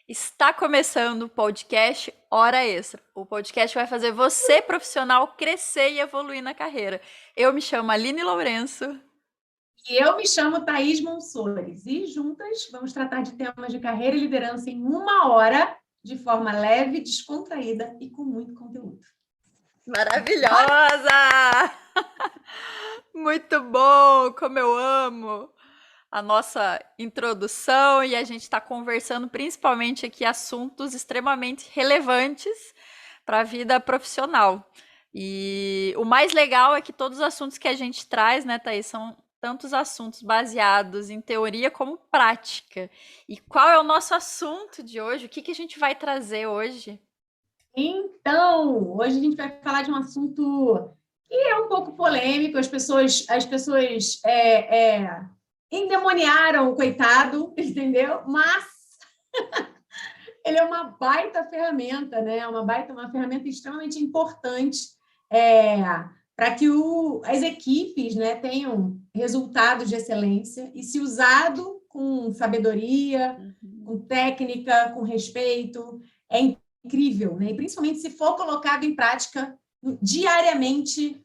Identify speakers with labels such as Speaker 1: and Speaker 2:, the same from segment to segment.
Speaker 1: Está começando o podcast Hora Extra. O podcast vai fazer você, profissional, crescer e evoluir na carreira. Eu me chamo Aline Lourenço.
Speaker 2: E eu me chamo Thaís Monsores e juntas vamos tratar de temas de carreira e liderança em 1 hora, de forma leve, descontraída e com muito conteúdo. Bora?
Speaker 1: Maravilhosa! Muito bom! Como eu amo a nossa introdução e a gente está conversando principalmente aqui assuntos extremamente relevantes para a vida profissional. E o mais legal é que todos os assuntos que a gente traz, né, Thaís, são tantos assuntos baseados em teoria como prática. E qual é o nosso assunto de hoje? O que, que a gente vai trazer hoje?
Speaker 2: Então, hoje a gente vai falar de um assunto que é um pouco polêmico, as pessoas endemoniaram o coitado, entendeu? Mas ele é uma baita ferramenta, né? Uma ferramenta extremamente importante é, para que as equipes, né, tenham resultados de excelência e, se usado com sabedoria, com técnica, com respeito, é incrível, né? E principalmente se for colocado em prática diariamente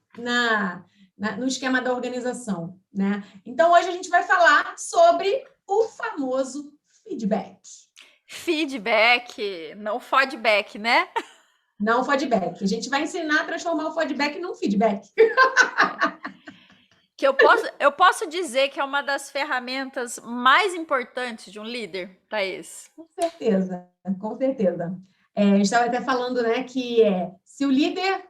Speaker 2: no esquema da organização, né? Então, hoje a gente vai falar sobre o famoso feedback.
Speaker 1: Feedback, não feedback, né?
Speaker 2: Não feedback. A gente vai ensinar a transformar o feedback num feedback.
Speaker 1: É. Que eu posso dizer que é uma das ferramentas mais importantes de um líder, Thaís.
Speaker 2: Com certeza, com certeza. A gente estava até falando, né, que se o líder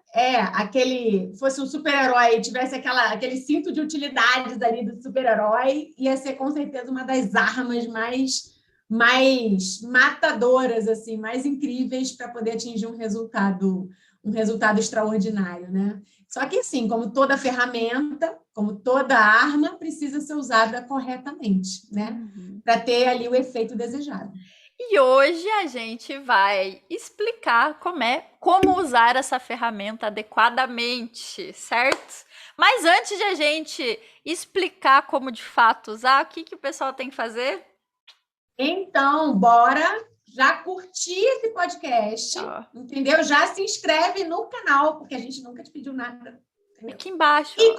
Speaker 2: fosse um super-herói, tivesse aquele cinto de utilidades ali do super-herói, ia ser com certeza uma das armas mais matadoras, assim, mais incríveis para poder atingir um resultado extraordinário, né? Só que, assim, como toda ferramenta, como toda arma, precisa ser usada corretamente, né?
Speaker 1: Uhum.
Speaker 2: Para ter ali o efeito desejado.
Speaker 1: E hoje a gente vai explicar como usar essa ferramenta adequadamente, certo? Mas antes de a gente explicar como de fato usar, o que, que o pessoal tem que fazer?
Speaker 2: Então, bora já curtir esse podcast,
Speaker 1: Ó,
Speaker 2: entendeu? Já se inscreve no canal, porque a gente nunca te pediu nada, entendeu?
Speaker 1: aqui embaixo,
Speaker 2: E
Speaker 1: ó.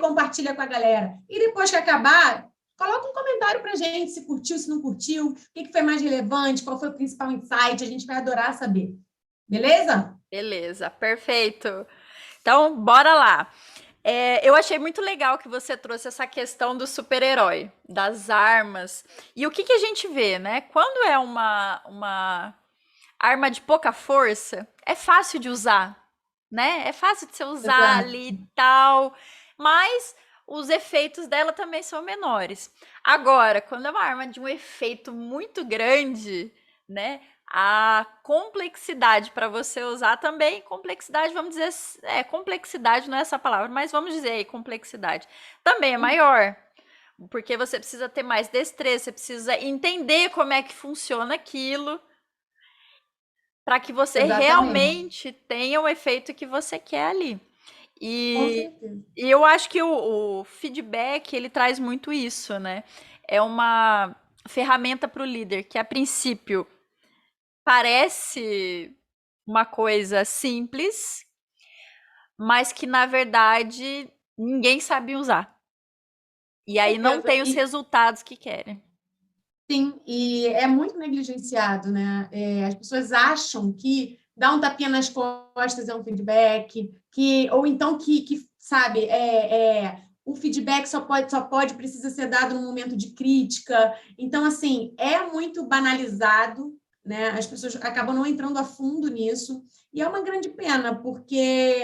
Speaker 2: compartilha com a galera. E depois que acabar, coloca um comentário pra gente, se curtiu, se não curtiu, o que foi mais relevante, qual foi o principal insight, a gente vai adorar saber. Beleza?
Speaker 1: Beleza, perfeito. Então, bora lá. Eu achei muito legal que você trouxe essa questão do super-herói, das armas. E o que, que a gente vê, né? Quando é uma arma de pouca força, é fácil de usar, né? É fácil de você usar
Speaker 2: Exato.
Speaker 1: ali e tal, mas os efeitos dela também são menores. Agora, quando é uma arma de um efeito muito grande, né? A complexidade para você usar também, complexidade, vamos dizer, complexidade não é essa palavra, mas vamos dizer aí, complexidade, também é maior, porque você precisa ter mais destreza, você precisa entender como é que funciona aquilo, para que você
Speaker 2: Exatamente.
Speaker 1: realmente tenha o efeito que você quer ali.
Speaker 2: Com
Speaker 1: E,
Speaker 2: certeza.
Speaker 1: e eu acho que o feedback, ele traz muito isso, né? É uma ferramenta para o líder que, a princípio, parece uma coisa simples, mas que, na verdade, ninguém sabe usar. E
Speaker 2: Com
Speaker 1: aí não
Speaker 2: certeza.
Speaker 1: tem os resultados que querem.
Speaker 2: Sim, e é muito negligenciado, né? As pessoas acham que dar um tapinha nas costas é um feedback, ou então sabe, o feedback precisa ser dado no momento de crítica. Então, assim, é muito banalizado, né? As pessoas acabam não entrando a fundo nisso, e é uma grande pena, porque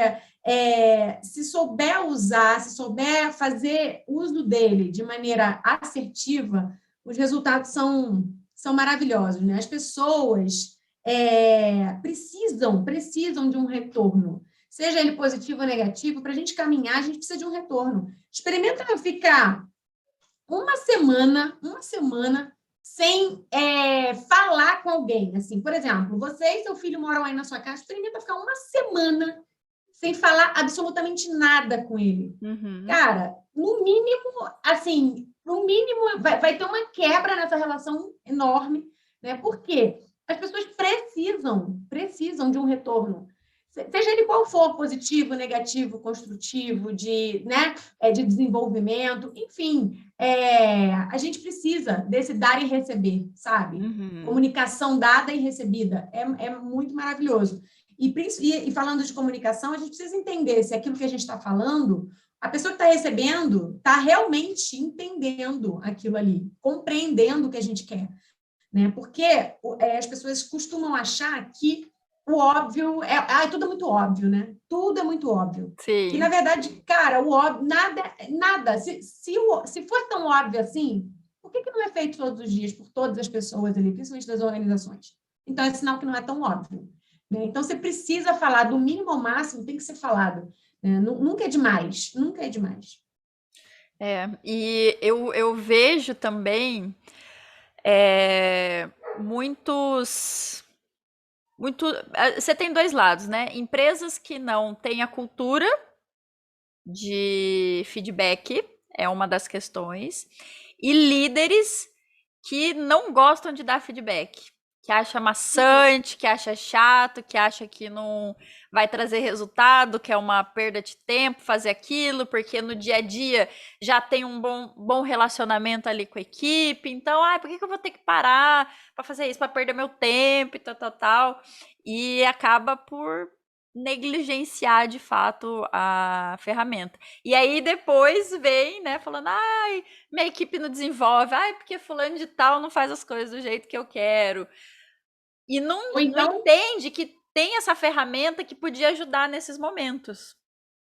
Speaker 2: se souber usar, se souber fazer uso dele de maneira assertiva, os resultados são maravilhosos, né? As pessoas precisam de um retorno, seja ele positivo ou negativo. Para a gente caminhar, a gente precisa de um retorno. Experimenta ficar uma semana sem falar com alguém. Assim, por exemplo, você e seu filho moram aí na sua casa, experimenta ficar uma semana sem falar absolutamente nada com ele.
Speaker 1: Uhum.
Speaker 2: Cara, no mínimo, assim, no mínimo vai ter uma quebra nessa relação enorme, né? Por quê? As pessoas precisam de um retorno. Seja ele qual for, positivo, negativo, construtivo, de desenvolvimento, enfim, a gente precisa desse dar e receber, sabe? Comunicação dada e recebida é muito maravilhoso. E falando de comunicação, a gente precisa entender se aquilo que a gente está falando, a pessoa que está recebendo está realmente entendendo aquilo ali, compreendendo o que a gente quer, né? Porque as pessoas costumam achar que o óbvio tudo é muito óbvio, né? Tudo é muito óbvio.
Speaker 1: Sim.
Speaker 2: Que, na verdade, cara, o óbvio, nada. Se for tão óbvio assim, por que não é feito todos os dias por todas as pessoas ali, principalmente das organizações? Então, é sinal que não é tão óbvio, né? Então, você precisa falar do mínimo ao máximo, tem que ser falado, né? Nunca é demais, nunca é demais.
Speaker 1: E eu vejo também muitos. Você tem dois lados, né? Empresas que não têm a cultura de feedback, é uma das questões, e líderes que não gostam de dar feedback, que acha maçante, que acha chato, que acha que não vai trazer resultado, que é uma perda de tempo fazer aquilo, porque no dia a dia já tem um bom relacionamento ali com a equipe, então, por que eu vou ter que parar para fazer isso, para perder meu tempo e tal, e acaba por negligenciar de fato a ferramenta. E aí depois vem, né, falando, minha equipe não desenvolve, porque fulano de tal não faz as coisas do jeito que eu quero. E não entende que tem essa ferramenta que podia ajudar nesses momentos.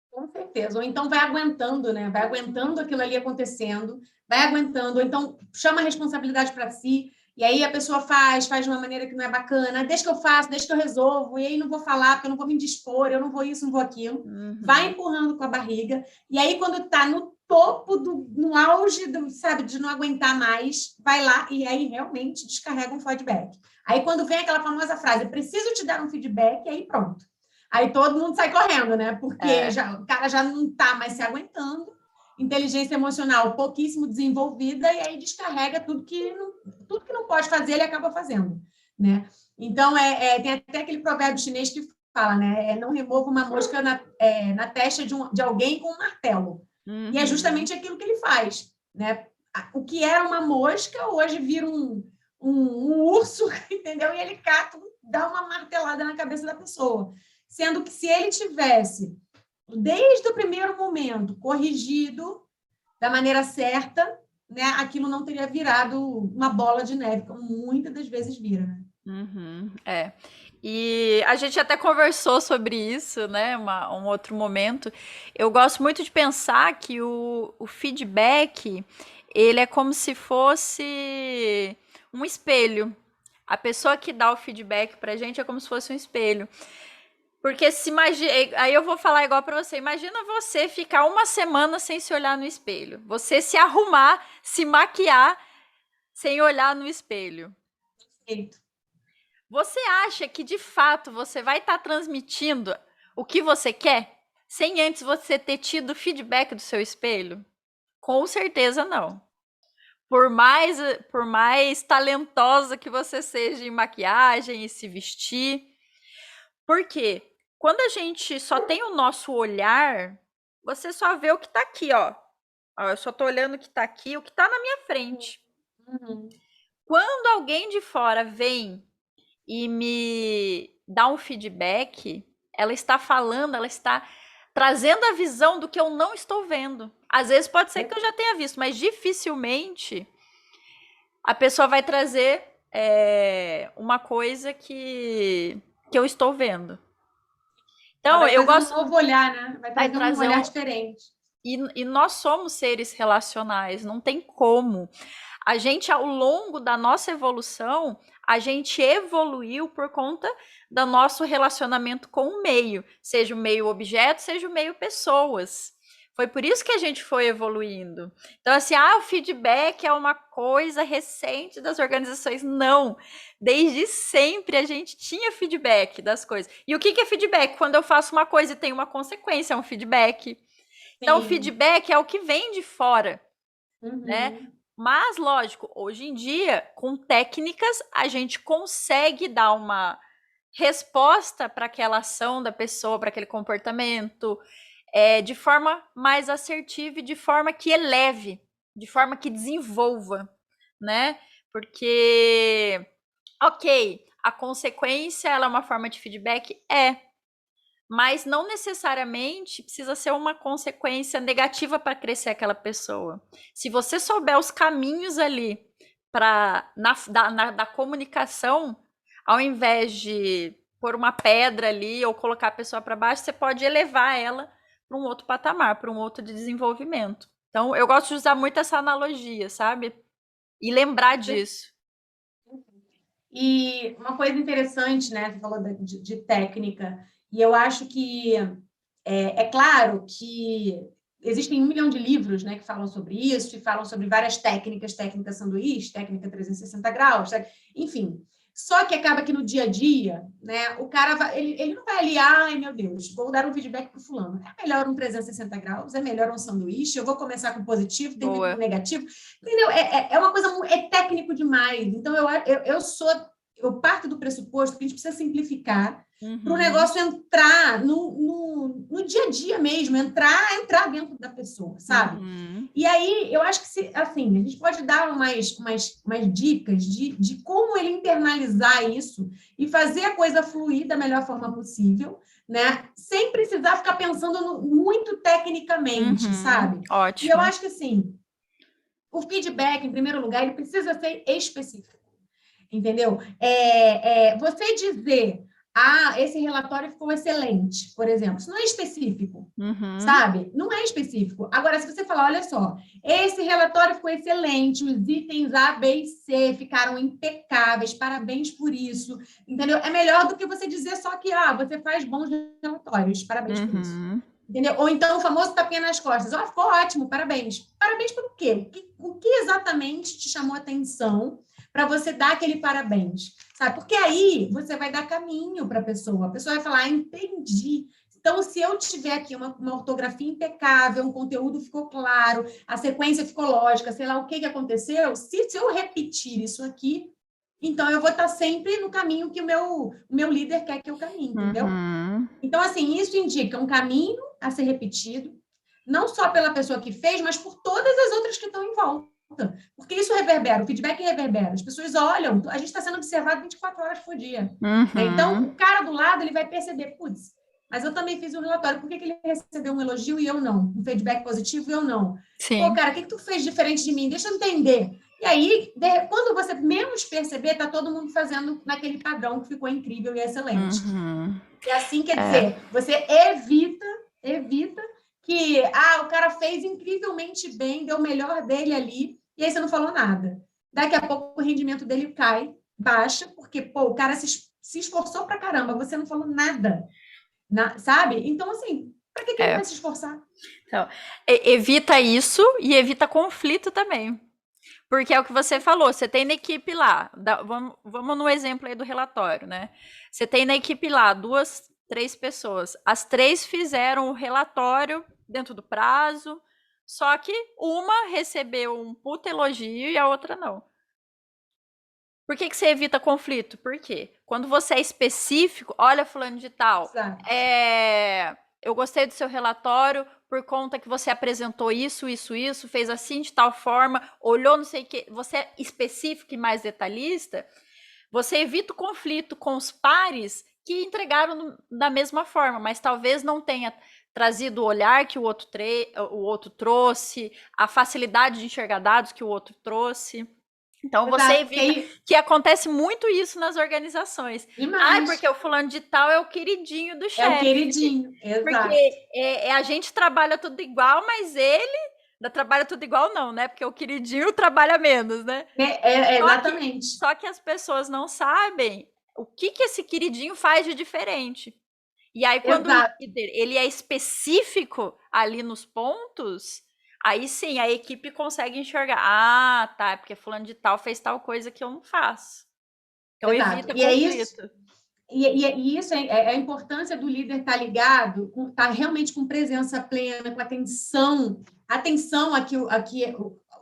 Speaker 2: Com certeza. Ou então vai aguentando, né? Vai aguentando aquilo ali acontecendo, vai aguentando, ou então chama a responsabilidade para si, e aí a pessoa faz de uma maneira que não é bacana, deixa que eu faço, deixa que eu resolvo, e aí não vou falar, porque eu não vou me dispor, eu não vou isso, não vou aquilo. Vai empurrando com a barriga, e aí quando está no topo, no auge, sabe, de não aguentar mais, vai lá e aí realmente descarrega um feedback. Aí quando vem aquela famosa frase, preciso te dar um feedback, aí pronto. Aí todo mundo sai correndo, né? Porque o cara já não está mais se aguentando, inteligência emocional pouquíssimo desenvolvida, e aí descarrega tudo que não pode fazer, ele acaba fazendo, né? Então, tem até aquele provérbio chinês que fala, né? Não remova uma mosca na testa de alguém com um martelo. E é justamente aquilo que ele faz, né? O que era uma mosca, hoje vira um urso, entendeu? E ele cata, dá uma martelada na cabeça da pessoa. Sendo que se ele tivesse, desde o primeiro momento, corrigido da maneira certa, né, aquilo não teria virado uma bola de neve, como muitas das vezes vira. Né?
Speaker 1: E a gente até conversou sobre isso, né? Um outro momento. Eu gosto muito de pensar que o feedback, ele é como se fosse um espelho. A pessoa que dá o feedback pra gente é como se fosse um espelho. Porque se imagina, aí eu vou falar igual para você. Imagina você ficar uma semana sem se olhar no espelho. Você se arrumar, se maquiar sem olhar no espelho.
Speaker 2: Perfeito.
Speaker 1: Você acha que de fato você vai estar transmitindo o que você quer sem antes você ter tido feedback do seu espelho? Com certeza não. Por mais talentosa que você seja em maquiagem e se vestir. Por quê? Quando a gente só tem o nosso olhar, você só vê o que tá aqui, ó. Eu só tô olhando o que tá aqui, o que tá na minha frente. Quando alguém de fora vem e me dá um feedback, ela está falando, ela está trazendo a visão do que eu não estou vendo. Às vezes pode ser que eu já tenha visto, mas dificilmente a pessoa vai trazer uma coisa que eu estou vendo. Então,
Speaker 2: eu gosto um novo olhar, né? Vai trazer um olhar diferente.
Speaker 1: E nós somos seres relacionais, não tem como. A gente, ao longo da nossa evolução, a gente evoluiu por conta do nosso relacionamento com o meio, seja o meio objeto, seja o meio pessoas. Foi por isso que a gente foi evoluindo. Então, assim, o feedback é uma coisa recente das organizações. Não. Desde sempre a gente tinha feedback das coisas. E o que é feedback? Quando eu faço uma coisa e tem uma consequência, é um feedback. Então, o feedback é o que vem de fora, né? Mas, lógico, hoje em dia, com técnicas, a gente consegue dar uma resposta para aquela ação da pessoa, para aquele comportamento, de forma mais assertiva e de forma que eleve, de forma que desenvolva, né? Porque, ok, a consequência ela é uma forma de feedback? Mas não necessariamente precisa ser uma consequência negativa para crescer aquela pessoa. Se você souber os caminhos ali da comunicação, ao invés de pôr uma pedra ali ou colocar a pessoa para baixo, você pode elevar ela para um outro patamar, para um outro desenvolvimento. Então, eu gosto de usar muito essa analogia, sabe? E lembrar disso.
Speaker 2: E uma coisa interessante, né? Você falou de técnica, e eu acho que é claro que existem 1 milhão de livros, né, que falam sobre isso, e falam sobre várias técnicas, técnica sanduíche, técnica 360 graus, enfim. Só que acaba que no dia a dia, né, o cara vai, ele não vai ali, ai meu Deus, vou dar um feedback para o fulano. É melhor um 360 graus, é melhor um sanduíche, eu vou começar com positivo, termino com
Speaker 1: Boa.
Speaker 2: negativo. Entendeu? É uma coisa, é técnico demais. Então, eu parto do pressuposto que a gente precisa simplificar para o
Speaker 1: Uhum.
Speaker 2: negócio entrar no dia a dia mesmo, entrar dentro da pessoa, sabe?
Speaker 1: Uhum.
Speaker 2: E aí, eu acho que, assim, a gente pode dar umas dicas de como ele internalizar isso e fazer a coisa fluir da melhor forma possível, né? Sem precisar ficar pensando muito tecnicamente,
Speaker 1: Uhum.
Speaker 2: sabe? E eu
Speaker 1: Ótimo.
Speaker 2: acho que, assim, o feedback, em primeiro lugar, ele precisa ser específico, entendeu? Você dizer, esse relatório ficou excelente, por exemplo, isso não é específico,
Speaker 1: Uhum.
Speaker 2: sabe? Não é específico. Agora, se você falar, olha só, esse relatório ficou excelente, os itens A, B e C ficaram impecáveis, parabéns por isso, entendeu? É melhor do que você dizer só que, você faz bons relatórios, parabéns por isso.
Speaker 1: Uhum.
Speaker 2: Entendeu? Ou então o famoso tapinha nas costas. Ficou ótimo, parabéns. Parabéns por quê? O que exatamente te chamou a atenção para você dar aquele parabéns? Sabe? Porque aí você vai dar caminho para a pessoa vai falar, entendi. Então, se eu tiver aqui uma ortografia impecável, um conteúdo ficou claro, a sequência ficou lógica, sei lá o que aconteceu, se eu repetir isso aqui, então eu vou estar sempre no caminho que o meu líder quer que eu caminhe, entendeu?
Speaker 1: Uhum.
Speaker 2: Então, assim, isso indica um caminho a ser repetido, não só pela pessoa que fez, mas por todas as outras que estão em volta. Porque isso reverbera, o feedback reverbera. As pessoas olham, a gente está sendo observado 24 horas por dia. Né? Então,
Speaker 1: Uhum.
Speaker 2: o cara do lado ele vai perceber, putz, mas eu também fiz um relatório, por que ele recebeu um elogio e eu não? Um feedback positivo e eu não? Pô,
Speaker 1: Sim.
Speaker 2: cara, o que tu fez diferente de mim? Deixa eu entender. E aí, quando você menos perceber, está todo mundo fazendo naquele padrão que ficou incrível e excelente.
Speaker 1: Uhum.
Speaker 2: E assim, quer
Speaker 1: É.
Speaker 2: dizer, você evita que o cara fez incrivelmente bem, deu o melhor dele ali, e aí você não falou nada. Daqui a pouco o rendimento dele cai, baixa, porque pô, o cara se esforçou pra caramba, você não falou nada, sabe? Então, assim, para que ele
Speaker 1: É.
Speaker 2: vai se esforçar?
Speaker 1: Então, evita isso e evita conflito também. Porque é o que você falou, você tem na equipe lá, vamos no exemplo aí do relatório, né? Você tem na equipe lá 2, 3 pessoas. As 3 fizeram o relatório dentro do prazo, só que uma recebeu um puta elogio e a outra não. Por que você evita conflito? Por quê? Quando você é específico, olha, fulano de tal,
Speaker 2: Exato.
Speaker 1: eu gostei do seu relatório por conta que você apresentou isso, fez assim de tal forma, olhou não sei o que, você é específico e mais detalhista, você evita o conflito com os pares que entregaram da mesma forma, mas talvez não tenha trazido o olhar que o outro trouxe, a facilidade de enxergar dados que o outro trouxe. Então você
Speaker 2: Exato. Porque
Speaker 1: evita
Speaker 2: aí,
Speaker 1: que acontece muito isso nas organizações. Porque
Speaker 2: demais.
Speaker 1: o fulano de tal é o queridinho do
Speaker 2: É o
Speaker 1: chefe.
Speaker 2: queridinho.
Speaker 1: Porque
Speaker 2: Exato.
Speaker 1: a gente trabalha tudo igual, mas ele não trabalha tudo igual, não, né? Porque o queridinho trabalha menos, né? Só que,
Speaker 2: Exatamente.
Speaker 1: só que as pessoas não sabem o que esse queridinho faz de diferente. E aí, quando o
Speaker 2: Exato.
Speaker 1: líder ele é específico ali nos pontos, aí sim a equipe consegue enxergar. Ah, tá, é porque fulano de tal fez tal coisa que eu não faço. Então
Speaker 2: Exato.
Speaker 1: evita
Speaker 2: E é isso.
Speaker 1: conflito.
Speaker 2: E isso é a importância do líder estar ligado, estar realmente com presença plena, com atenção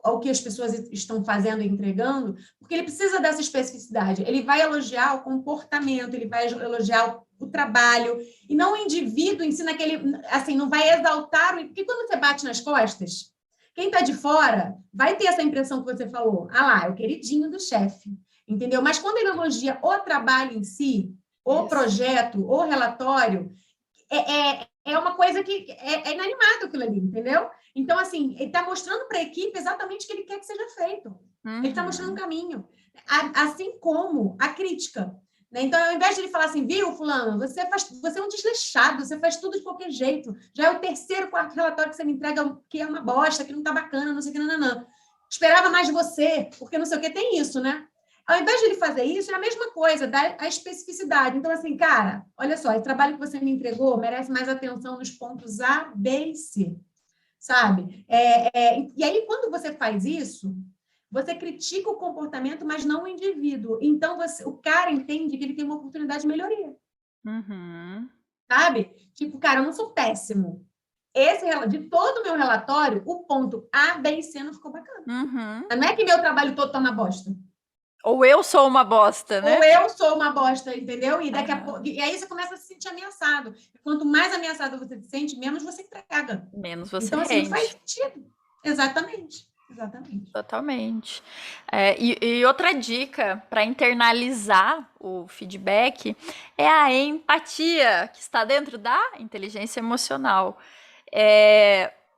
Speaker 2: ao que as pessoas estão fazendo e entregando, porque ele precisa dessa especificidade. Ele vai elogiar o comportamento, ele vai elogiar o trabalho, e não o indivíduo em si, naquele, assim, não vai exaltar, porque quando você bate nas costas, quem está de fora vai ter essa impressão que você falou. Ah lá, é o queridinho do chefe, entendeu? Mas quando ele elogia o trabalho em si, o projeto, o relatório, é uma coisa que é inanimado aquilo ali, entendeu? Então, assim, ele está mostrando para a equipe exatamente o que ele quer que seja feito. Ele está mostrando um caminho. Assim como a crítica. Né? Então, ao invés de ele falar assim, viu, fulano, você é um desleixado, você faz tudo de qualquer jeito. Já é o terceiro, quarto relatório que você me entrega que é uma bosta, que não está bacana, não sei o que, não. Esperava mais de você, porque não sei o que, tem isso, né? Ao invés de ele fazer isso, é a mesma coisa, dá a especificidade. Então, assim, cara, olha só, esse trabalho que você me entregou merece mais atenção nos pontos A, B e C, sabe? E aí, quando você faz isso, você critica o comportamento, mas não o indivíduo. Então, o cara entende que ele tem uma oportunidade de melhoria. Sabe? Tipo, cara, eu não sou péssimo. De todo o meu relatório, o ponto A, B e C não ficou bacana. Não é que meu trabalho todo tá uma bosta.
Speaker 1: Ou eu sou uma bosta, né?
Speaker 2: Ou eu sou uma bosta, entendeu? E daqui a pouco. E aí você começa a se sentir ameaçado. Quanto mais ameaçado você se sente, menos você entrega.
Speaker 1: Menos você
Speaker 2: então, assim,
Speaker 1: rende.
Speaker 2: não faz sentido. Exatamente.
Speaker 1: Totalmente. E outra dica para internalizar o feedback é a empatia, que está dentro da inteligência emocional.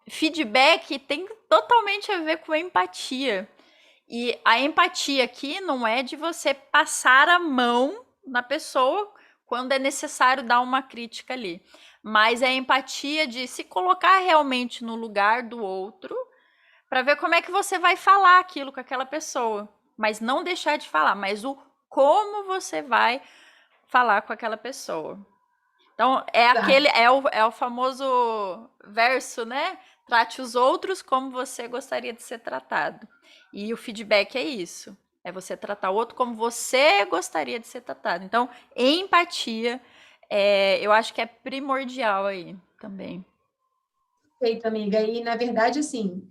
Speaker 1: Feedback tem totalmente a ver com empatia. E a empatia aqui não é de você passar a mão na pessoa quando é necessário dar uma crítica ali, mas é a empatia de se colocar realmente no lugar do outro para ver como é que você vai falar aquilo com aquela pessoa, mas não deixar de falar, mas o como você vai falar com aquela pessoa. Então, é o famoso verso, né? Trate os outros como você gostaria de ser tratado. E o feedback é isso. É você tratar o outro como você gostaria de ser tratado. Então, empatia, eu acho que é primordial aí também.
Speaker 2: Perfeito, amiga. E, na verdade, assim,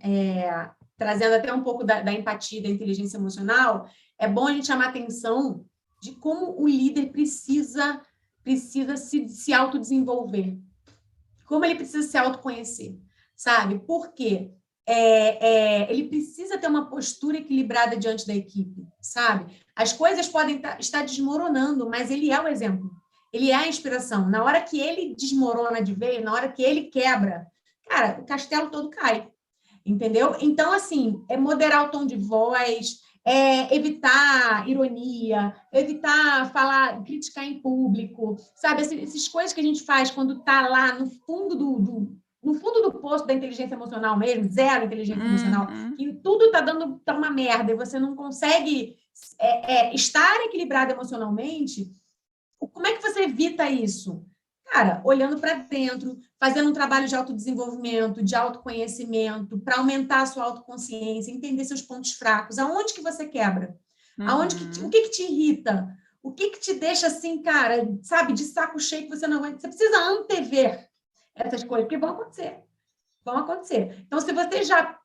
Speaker 2: trazendo até um pouco da empatia, da inteligência emocional, é bom a gente chamar atenção de como o líder precisa se autodesenvolver, como ele precisa se autoconhecer, sabe? Por quê? Ele precisa ter uma postura equilibrada diante da equipe, sabe? As coisas podem estar desmoronando, mas ele é o exemplo, ele é a inspiração. Na hora que ele desmorona de vez, na hora que ele quebra, cara, o castelo todo cai, entendeu? Então, assim, é moderar o tom de voz, evitar ironia, evitar falar, criticar em público, sabe? Essas coisas que a gente faz quando está lá no fundo no fundo do poço da inteligência emocional mesmo, zero inteligência emocional, que tudo está dando uma merda e você não consegue estar equilibrado emocionalmente, como é que você evita isso? Cara, olhando para dentro, fazendo um trabalho de autodesenvolvimento, de autoconhecimento, para aumentar a sua autoconsciência, entender seus pontos fracos, aonde que você quebra? O que te irrita? O que te deixa assim, cara, sabe, de saco cheio que você não aguenta? Você precisa antever essas coisas, porque vão acontecer. Vão acontecer. Então, se você já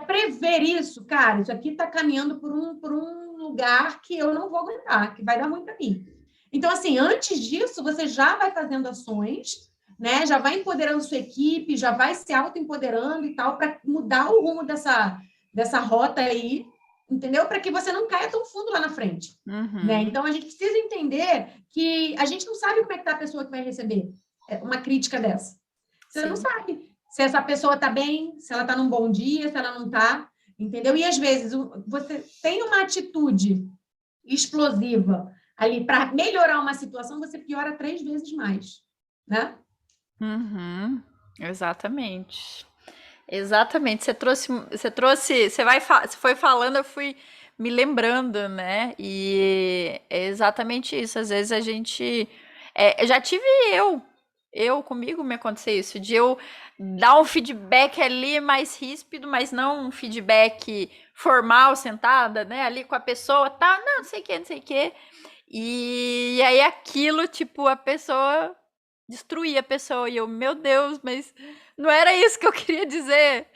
Speaker 2: prever isso, cara, isso aqui está caminhando por um lugar que eu não vou aguentar, que vai dar muito para mim. Então, assim, antes disso, você já vai fazendo ações, né? Já vai empoderando sua equipe, já vai se auto-empoderando e tal, para mudar o rumo dessa rota aí, entendeu? Para que você não caia tão fundo lá na frente. Né? Então, a gente precisa entender que a gente não sabe como é que está a pessoa que vai receber uma crítica dessa. Você não sabe se essa pessoa está bem, se ela está num bom dia, se ela não está, entendeu? E, às vezes, você tem uma atitude explosiva ali para melhorar uma situação, você piora 3 vezes mais, né?
Speaker 1: Exatamente. Exatamente. Você foi falando, eu fui me lembrando, né? E é exatamente isso. Às vezes a gente. Já tive comigo me aconteceu isso, de eu dar um feedback ali mais ríspido, mas não um feedback formal, sentada, né? Ali com a pessoa, tá, não sei o que, não sei o que. E aí aquilo, tipo, a pessoa destruía a pessoa. E eu, meu Deus, mas não era isso que eu queria dizer.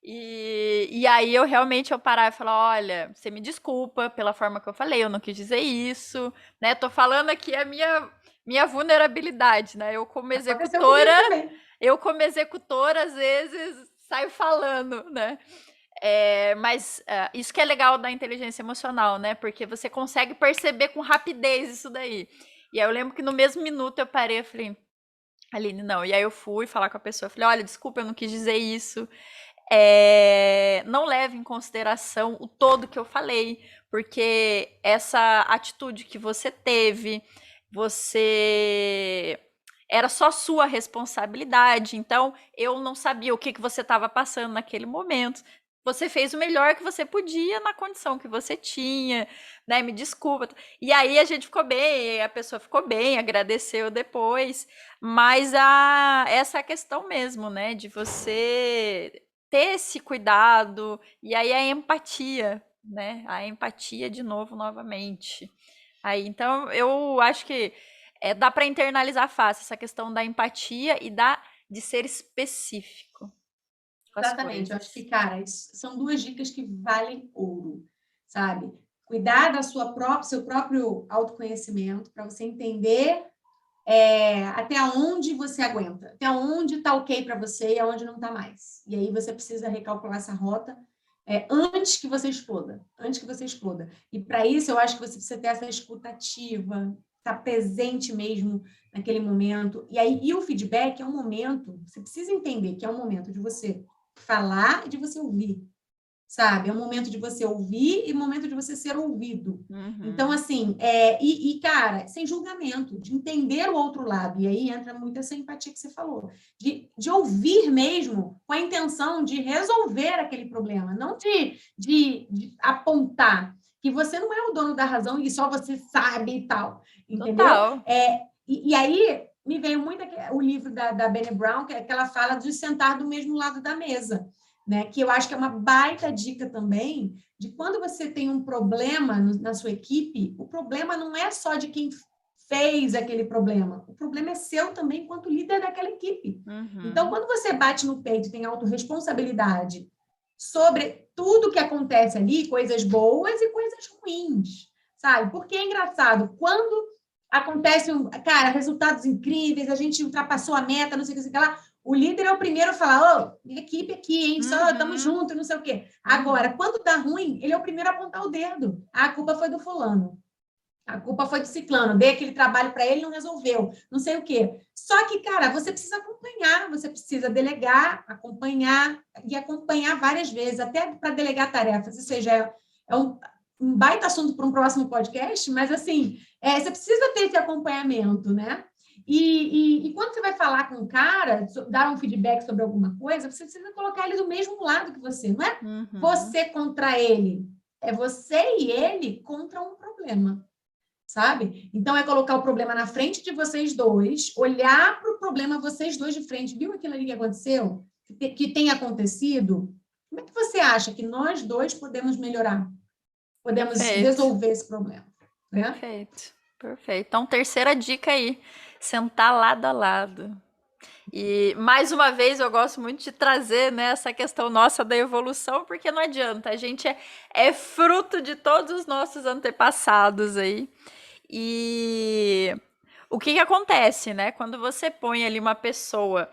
Speaker 1: E aí eu realmente eu parar e falar, olha, você me desculpa pela forma que eu falei, eu não quis dizer isso, né? Tô falando aqui a minha vulnerabilidade, né?
Speaker 2: Aconteceu comigo também.
Speaker 1: Eu como executora às vezes saio falando, né? Mas isso que é legal da inteligência emocional, né? Porque você consegue perceber com rapidez isso daí. E aí eu lembro que no mesmo minuto eu parei e falei, Aline, não. E aí eu fui falar com a pessoa, falei, olha, desculpa, eu não quis dizer isso. Não leve em consideração o todo que eu falei, porque essa atitude que você teve, você era só sua responsabilidade, então eu não sabia o que, que você estava passando naquele momento. Você fez o melhor que você podia na condição que você tinha, né? Me desculpa. E aí a gente ficou bem, a pessoa ficou bem, agradeceu depois. Mas essa é a questão mesmo, né? De você ter esse cuidado, e aí a empatia, né? A empatia de novo, novamente. Aí, então, eu acho que dá para internalizar fácil essa questão da empatia e de ser específico com as
Speaker 2: Exatamente, eu
Speaker 1: coisas.
Speaker 2: acho que, cara, são duas dicas que valem ouro, sabe? Cuidar da seu próprio autoconhecimento para você entender até onde você aguenta, até onde está ok para você e aonde não está mais. E aí você precisa recalcular essa rota antes que você exploda, antes que você exploda. E para isso eu acho que você precisa ter essa escutativa, estar presente mesmo naquele momento. E aí e o feedback é um momento, você precisa entender que é um momento de você falar e de você ouvir, sabe? É um momento de você ouvir e um momento de você ser ouvido. Então,
Speaker 1: Uhum.
Speaker 2: assim, cara, sem julgamento, de entender o outro lado. E aí entra muito essa empatia que você falou, de ouvir mesmo com a intenção de resolver aquele problema, não de apontar que você não é o dono da razão e só você sabe e tal, entendeu?
Speaker 1: Total.
Speaker 2: E aí me veio muito o livro da Brené Brown, que ela fala de sentar do mesmo lado da mesa, né? Que eu acho que é uma baita dica também de quando você tem um problema na sua equipe, o problema não é só de quem fez aquele problema, o problema é seu também enquanto líder daquela equipe. Então,
Speaker 1: Uhum.
Speaker 2: quando você bate no peito e tem autorresponsabilidade sobre tudo que acontece ali, coisas boas e coisas ruins, sabe? Porque é engraçado, quando acontece, cara, resultados incríveis, a gente ultrapassou a meta, não sei o que lá, o líder é o primeiro a falar, ô, minha equipe aqui, hein? Só estamos
Speaker 1: Uhum.
Speaker 2: juntos, não sei o quê.
Speaker 1: Uhum.
Speaker 2: Agora, quando dá ruim, ele é o primeiro a apontar o dedo. Ah, a culpa foi do fulano. A culpa foi do ciclano. Dei aquele trabalho para ele, não resolveu. Não sei o quê. Só que, cara, você precisa acompanhar, você precisa delegar, acompanhar e acompanhar várias vezes, até para delegar tarefas. Ou seja, um baita assunto para um próximo podcast, mas assim, você precisa ter esse acompanhamento, né? E quando você vai falar com o cara, dar um feedback sobre alguma coisa, você precisa colocar ele do mesmo lado que você. Não é
Speaker 1: Uhum.
Speaker 2: você contra ele, é você e ele contra um problema, sabe? Então é colocar o problema na frente de vocês dois, olhar para o problema vocês dois de frente. Viu aquilo ali que aconteceu? Que tem acontecido? Como é que você acha que nós dois podemos melhorar? Podemos
Speaker 1: Perfeito.
Speaker 2: resolver esse problema, né?
Speaker 1: Perfeito. Perfeito. Então, terceira dica aí: sentar lado a lado. E mais uma vez eu gosto muito de trazer, né, essa questão nossa da evolução, porque não adianta, a gente é fruto de todos os nossos antepassados aí. E o que que acontece, né? Quando você põe ali uma pessoa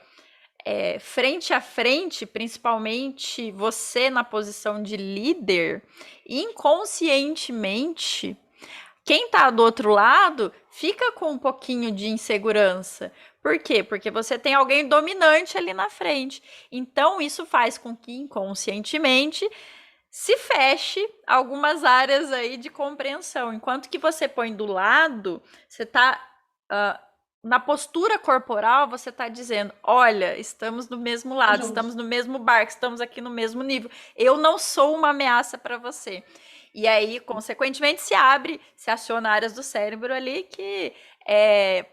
Speaker 1: frente a frente, principalmente você na posição de líder, inconscientemente quem tá do outro lado fica com um pouquinho de insegurança. Por quê? Porque você tem alguém dominante ali na frente. Então, isso faz com que inconscientemente se feche algumas áreas aí de compreensão. Enquanto que você põe do lado, você tá na postura corporal, você está dizendo: olha, estamos do mesmo
Speaker 2: Tá
Speaker 1: lado,
Speaker 2: junto.
Speaker 1: estamos no mesmo barco, estamos aqui no mesmo nível. Eu não sou uma ameaça para você. E aí, consequentemente, se aciona áreas do cérebro ali que é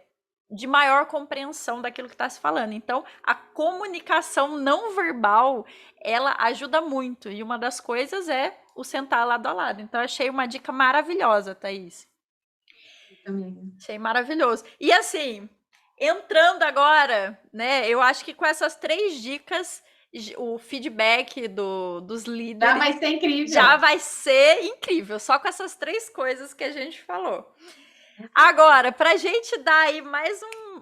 Speaker 1: de maior compreensão daquilo que está se falando. Então, a comunicação não verbal, ela ajuda muito. E uma das coisas é o sentar lado a lado. Então, eu achei uma dica maravilhosa, Thaís.
Speaker 2: Também.
Speaker 1: Achei maravilhoso. E assim, entrando agora, né? Eu acho que com essas três dicas o feedback dos
Speaker 2: Já
Speaker 1: líderes
Speaker 2: vai ser
Speaker 1: já
Speaker 2: incrível.
Speaker 1: vai ser incrível, só com essas três coisas que a gente falou.
Speaker 2: Com certeza.
Speaker 1: Agora, para a gente dar aí mais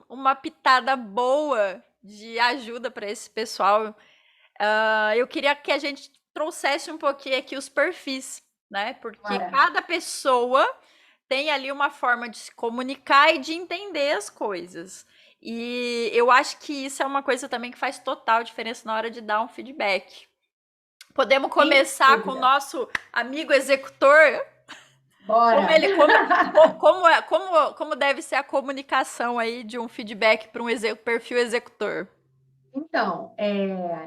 Speaker 1: uma pitada boa de ajuda para esse pessoal, eu queria que a gente trouxesse um pouquinho aqui os perfis, né? Porque
Speaker 2: Bora.
Speaker 1: cada pessoa tem ali uma forma de se comunicar e de entender as coisas. E eu acho que isso é uma coisa também que faz total diferença na hora de dar um feedback. Podemos
Speaker 2: Sem
Speaker 1: começar com o
Speaker 2: dúvida.
Speaker 1: nosso amigo executor. Como
Speaker 2: Bora.
Speaker 1: ele, como, como deve ser a comunicação aí de um feedback para um perfil executor?
Speaker 2: Então,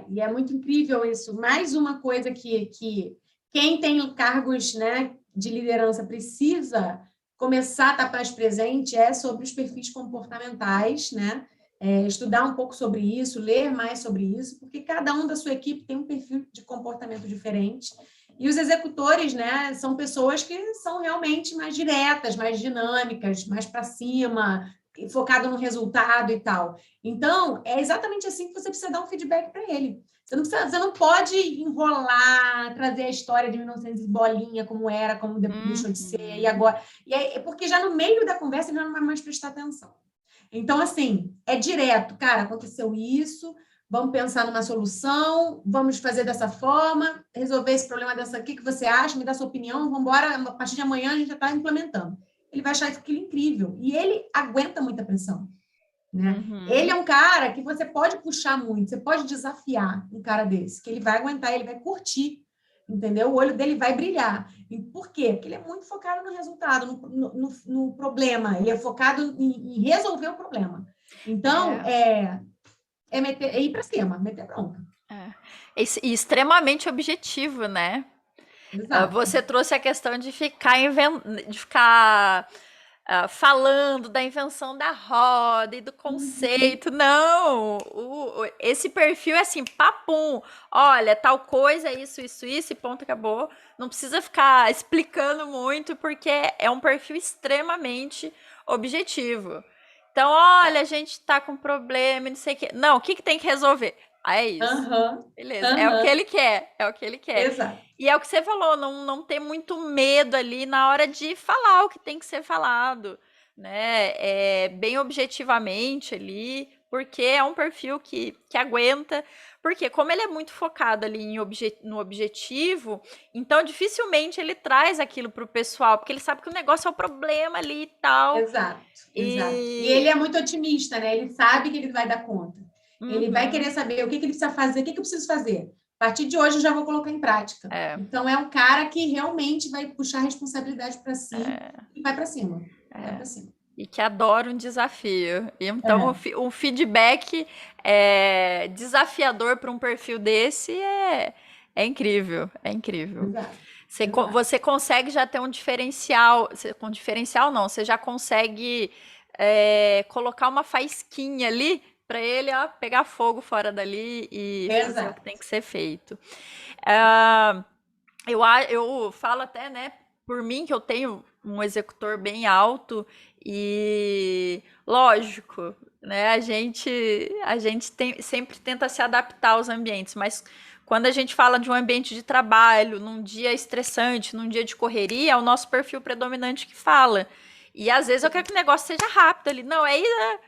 Speaker 2: e é muito incrível isso. Mais uma coisa que quem tem cargos, né, de liderança precisa começar a estar mais presente é sobre os perfis comportamentais, né? Estudar um pouco sobre isso, ler mais sobre isso, porque cada um da sua equipe tem um perfil de comportamento diferente. E os executores, né, são pessoas que são realmente mais diretas, mais dinâmicas, mais para cima, focado no resultado e tal. Então, é exatamente assim que você precisa dar um feedback para ele. Você não pode enrolar, trazer a história de 1900 bolinha, como era, como deixou de ser, e
Speaker 1: Uhum.
Speaker 2: agora. Porque já no meio da conversa ele já não vai mais prestar atenção. Então, assim, é direto, cara, aconteceu isso, vamos pensar numa solução, vamos fazer dessa forma, resolver esse problema dessa aqui, que você acha, me dá sua opinião, vamos embora, a partir de amanhã a gente já está implementando. Ele vai achar aquilo incrível. E ele aguenta muita pressão. Né? Ele é
Speaker 1: Uhum.
Speaker 2: um cara que você pode puxar muito, você pode desafiar um cara desse, que ele vai aguentar, ele vai curtir, entendeu? O olho dele vai brilhar. E por quê? Porque ele é muito focado no resultado, no problema, ele é focado em resolver o problema. Então,
Speaker 1: É,
Speaker 2: é ir para cima, meter bronca.
Speaker 1: é. E extremamente objetivo, né?
Speaker 2: Exato.
Speaker 1: Você trouxe a questão de ficar falando da invenção da roda e do
Speaker 2: Uhum.
Speaker 1: conceito. Não! Esse perfil é assim, papum. Olha, tal coisa, isso, e ponto, acabou. Não precisa ficar explicando muito, porque é um perfil extremamente objetivo. Então, olha, a gente tá com problema, não sei o quê. Não, o que tem que resolver? Ah, é isso.
Speaker 2: Aham.
Speaker 1: Beleza, é o que
Speaker 2: Aham.
Speaker 1: ele quer, é o que ele quer.
Speaker 2: Exato.
Speaker 1: E é o que você falou, não ter muito medo ali na hora de falar o que tem que ser falado, né? É, bem objetivamente ali, porque é um perfil que aguenta. Porque como ele é muito focado ali no objetivo, então dificilmente ele traz aquilo para o pessoal, porque ele sabe que o negócio é o problema ali e tal.
Speaker 2: Exato, exato. E
Speaker 1: E.
Speaker 2: ele é muito otimista, né? Ele sabe que ele vai dar conta. Ele vai querer
Speaker 1: Uhum,
Speaker 2: saber o que ele precisa fazer, o que eu preciso fazer. A partir de hoje eu já vou colocar em prática.
Speaker 1: é,
Speaker 2: Então é um cara que realmente vai puxar a responsabilidade para si
Speaker 1: é,
Speaker 2: e vai para cima. Vai
Speaker 1: é.
Speaker 2: para cima.
Speaker 1: E que adora um desafio. Então,
Speaker 2: É,
Speaker 1: um feedback desafiador para um perfil desse é incrível, é incrível.
Speaker 2: exato, exato.
Speaker 1: Você consegue já ter um diferencial, com diferencial não, você já consegue colocar uma faísquinha ali para ele ó, pegar fogo fora dali e fazer o que tem
Speaker 2: Exato.
Speaker 1: que ser feito. Ah, eu falo até, né, por mim que eu tenho um executor bem alto e lógico, né, sempre tenta se adaptar aos ambientes, mas quando a gente fala de um ambiente de trabalho, num dia estressante, num dia de correria, é o nosso perfil predominante que fala. E às vezes eu quero que o negócio seja rápido ali. Não, é isso.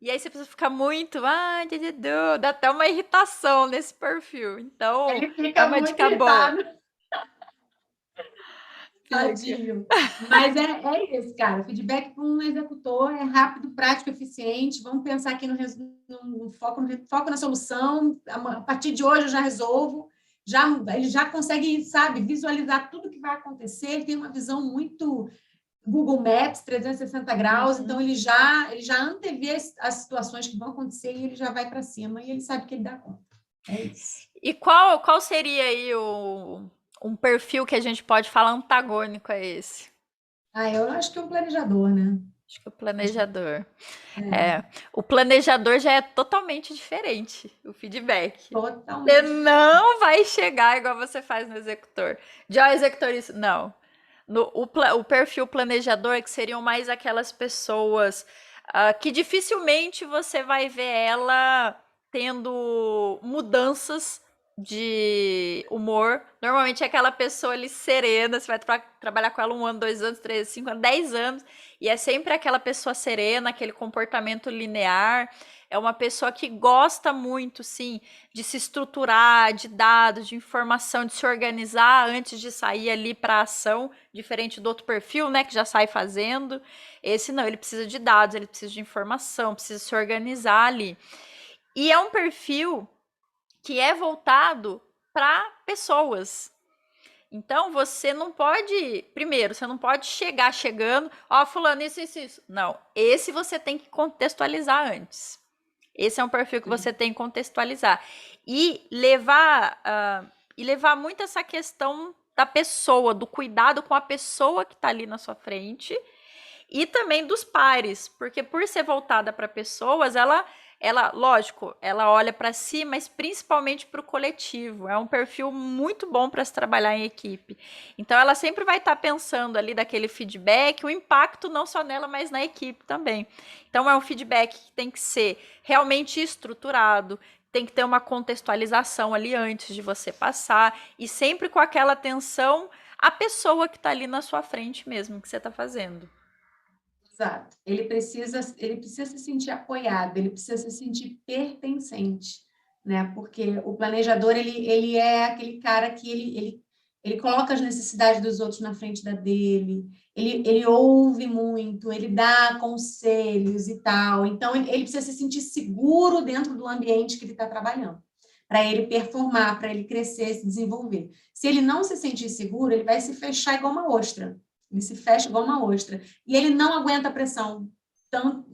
Speaker 1: E aí você precisa ficar muito, dá até uma irritação nesse perfil. Então,
Speaker 2: Ele
Speaker 1: é
Speaker 2: fica
Speaker 1: uma
Speaker 2: muito
Speaker 1: dica boa.
Speaker 2: irritado.
Speaker 1: Fica.
Speaker 2: Tadinho. Mas é isso, cara. Feedback para um executor é rápido, prático, eficiente. Vamos pensar aqui no foco, no foco na solução. A partir de hoje eu já resolvo. Ele já consegue, sabe, visualizar tudo que vai acontecer. Ele tem uma visão muito Google Maps, 360 graus. Então,
Speaker 1: Uhum.
Speaker 2: ele já antevê as situações que vão acontecer e ele já vai para cima. E ele sabe que ele dá conta. É isso.
Speaker 1: E qual seria aí um perfil que a gente pode falar antagônico a esse?
Speaker 2: Eu acho que é um planejador, né?
Speaker 1: Acho que o
Speaker 2: Acho que
Speaker 1: planejador.
Speaker 2: é
Speaker 1: É, o planejador já é totalmente diferente, o feedback. Você
Speaker 2: totalmente diferente.
Speaker 1: não vai chegar igual você faz no executor. Já o executor, isso, não. O perfil planejador, que seriam mais aquelas pessoas que dificilmente você vai ver ela tendo mudanças de humor. Normalmente é aquela pessoa ali serena, você vai trabalhar com ela 1 ano, 2 anos, 3, 5 anos, 10 anos, e é sempre aquela pessoa serena, aquele comportamento linear. É uma pessoa que gosta muito, sim, de se estruturar, de dados, de informação, de se organizar antes de sair ali para a ação, diferente do outro perfil, né, que já sai fazendo. Esse não, ele precisa de dados, ele precisa de informação, precisa se organizar ali. E é um perfil que é voltado para pessoas. Então você não pode, primeiro, você não pode chegar chegando, ó, fulano, isso. Não, esse você tem que contextualizar antes. Esse é um perfil que você tem que contextualizar. E levar muito essa questão da pessoa, do cuidado com a pessoa que está ali na sua frente e também dos pares, porque por ser voltada para pessoas, ela, lógico, ela olha para si, mas principalmente para o coletivo. É um perfil muito bom para se trabalhar em equipe. Então, ela sempre vai estar pensando ali daquele feedback, o impacto não só nela, mas na equipe também. Então, é um feedback que tem que ser realmente estruturado, tem que ter uma contextualização ali antes de você passar, e sempre com aquela atenção à pessoa que está ali na sua frente mesmo, que você está fazendo.
Speaker 2: Exato. Ele precisa se sentir apoiado, ele precisa se sentir pertencente, né? Porque o planejador, ele é aquele cara que ele coloca as necessidades dos outros na frente da dele, ele ouve muito, ele dá conselhos e tal. Então, ele precisa se sentir seguro dentro do ambiente que ele está trabalhando, para ele performar, para ele crescer, se desenvolver. Se ele não se sentir seguro, ele vai se fechar igual uma ostra. Ele se fecha igual uma ostra. E ele não aguenta a pressão. Então,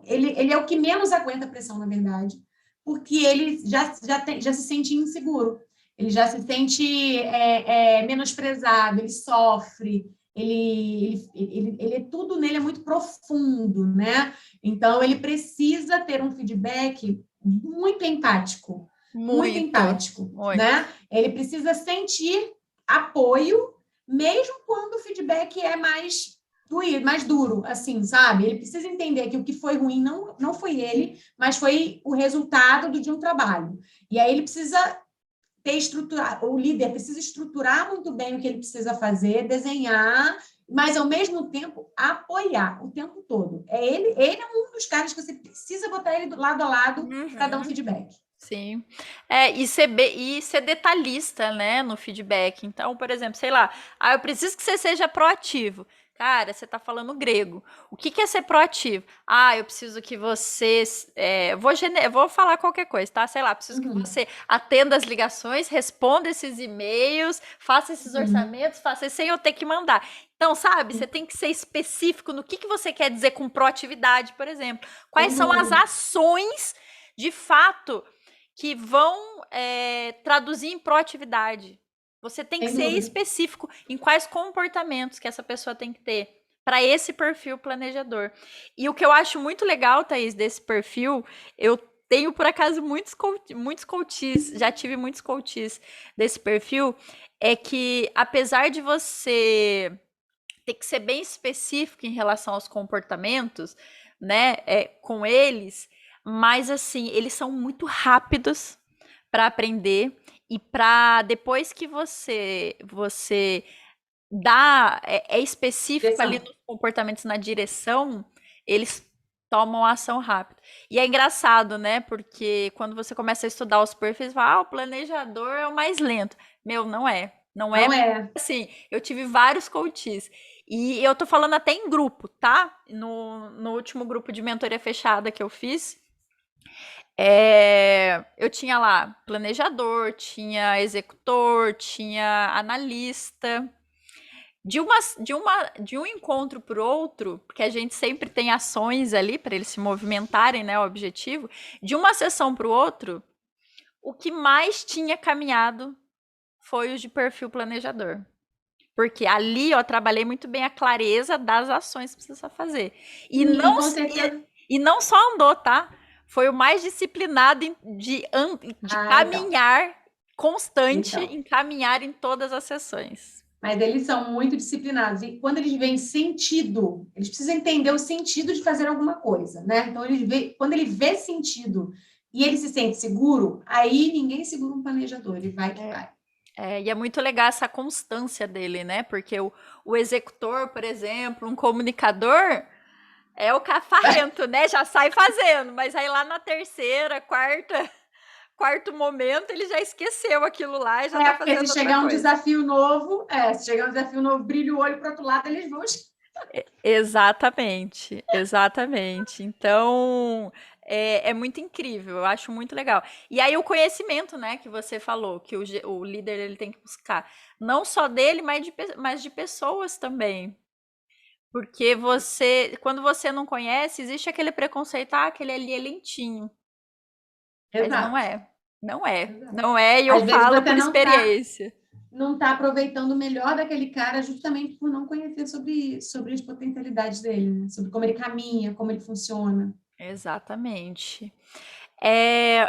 Speaker 2: ele é o que menos aguenta a pressão, na verdade, porque ele já se sente inseguro. Ele já se sente menosprezado, ele sofre, tudo nele é muito profundo, né? Então, ele precisa ter um feedback muito
Speaker 1: Muito,
Speaker 2: empático,
Speaker 1: muito.
Speaker 2: né? Ele precisa sentir apoio mesmo quando o feedback é mais duro, assim, sabe? Ele precisa entender que o que foi ruim não foi ele, mas foi o resultado de um trabalho. E aí ele precisa ter estruturado, o líder precisa estruturar muito bem o que ele precisa fazer, desenhar, mas ao mesmo tempo apoiar o tempo todo. Ele é um dos caras que você precisa botar ele do lado a lado para dar um
Speaker 1: Uhum.
Speaker 2: feedback.
Speaker 1: Sim. E ser detalhista, né, no feedback. Então, por exemplo, sei lá, eu preciso que você seja proativo. Cara, você tá falando grego. O que é ser proativo? Eu preciso que você. Vou falar qualquer coisa, tá? Sei lá, preciso que
Speaker 2: Uhum.
Speaker 1: você atenda as ligações, responda esses e-mails, faça esses
Speaker 2: Uhum.
Speaker 1: orçamentos, faça sem eu ter que mandar. Então, sabe, você tem que ser específico no que você quer dizer com proatividade, por exemplo. Quais
Speaker 2: Sem
Speaker 1: são as
Speaker 2: dúvida,
Speaker 1: ações de fato que vão traduzir em proatividade. Você tem que
Speaker 2: sem
Speaker 1: ser
Speaker 2: dúvida.
Speaker 1: específico em quais comportamentos que essa pessoa tem que ter para esse perfil planejador. E o que eu acho muito legal, Thaís, desse perfil, eu tenho por acaso muitos coaches, já tive muitos coaches desse perfil, é que apesar de você ter que ser bem específico em relação aos comportamentos, né, com eles, mas assim, eles são muito rápidos para aprender e para depois que você dá específico ali
Speaker 2: Direção.
Speaker 1: nos comportamentos na direção, eles tomam ação rápido. E é engraçado, né? Porque quando você começa a estudar os perfis, você fala, o planejador é o mais lento. Meu, não é. Não é
Speaker 2: Não é.
Speaker 1: assim. Eu tive vários coaches. E eu tô falando até em grupo, tá? No último grupo de mentoria fechada que eu fiz, eu tinha lá planejador, tinha executor, tinha analista. De um encontro para o outro, porque a gente sempre tem ações ali para eles se movimentarem, né? O objetivo. De uma sessão para o outro, o que mais tinha caminhado foi os de perfil planejador. Porque ali eu trabalhei muito bem a clareza das ações que precisa fazer. E
Speaker 2: Sim,
Speaker 1: não,
Speaker 2: com certeza.
Speaker 1: e não só andou, tá? Foi o mais disciplinado de
Speaker 2: Então.
Speaker 1: caminhar constante,
Speaker 2: Então.
Speaker 1: em caminhar em todas as sessões.
Speaker 2: Mas eles são muito disciplinados. E quando eles veem sentido, eles precisam entender o sentido de fazer alguma coisa, né? Então, quando ele vê sentido e ele se sente seguro, aí ninguém segura um planejador, ele vai que
Speaker 1: É.
Speaker 2: vai.
Speaker 1: E é muito legal essa constância dele, né? Porque o executor, por exemplo, um comunicador, é o cafarrento, né? Já sai fazendo, mas aí lá na terceira, quarto momento, ele já esqueceu aquilo lá e já tá
Speaker 2: Porque se
Speaker 1: fazendo outra
Speaker 2: chegar um
Speaker 1: coisa.
Speaker 2: desafio novo, se chegar um desafio novo, brilha o olho para o outro lado, eles vão.
Speaker 1: Exatamente, exatamente. Então, é muito incrível, eu acho muito legal. E aí o conhecimento, né, que você falou, que o líder ele tem que buscar, não só dele, mas de pessoas também. Porque quando você não conhece, existe aquele preconceito, aquele ali é lentinho. Mas não
Speaker 2: Exato,
Speaker 1: é. Não é.
Speaker 2: exato.
Speaker 1: Não é, e eu
Speaker 2: Às vezes
Speaker 1: falo
Speaker 2: você
Speaker 1: por experiência.
Speaker 2: não tá aproveitando o melhor daquele cara justamente por não conhecer sobre as potencialidades dele, né? Sobre como ele caminha, como ele funciona.
Speaker 1: Exatamente.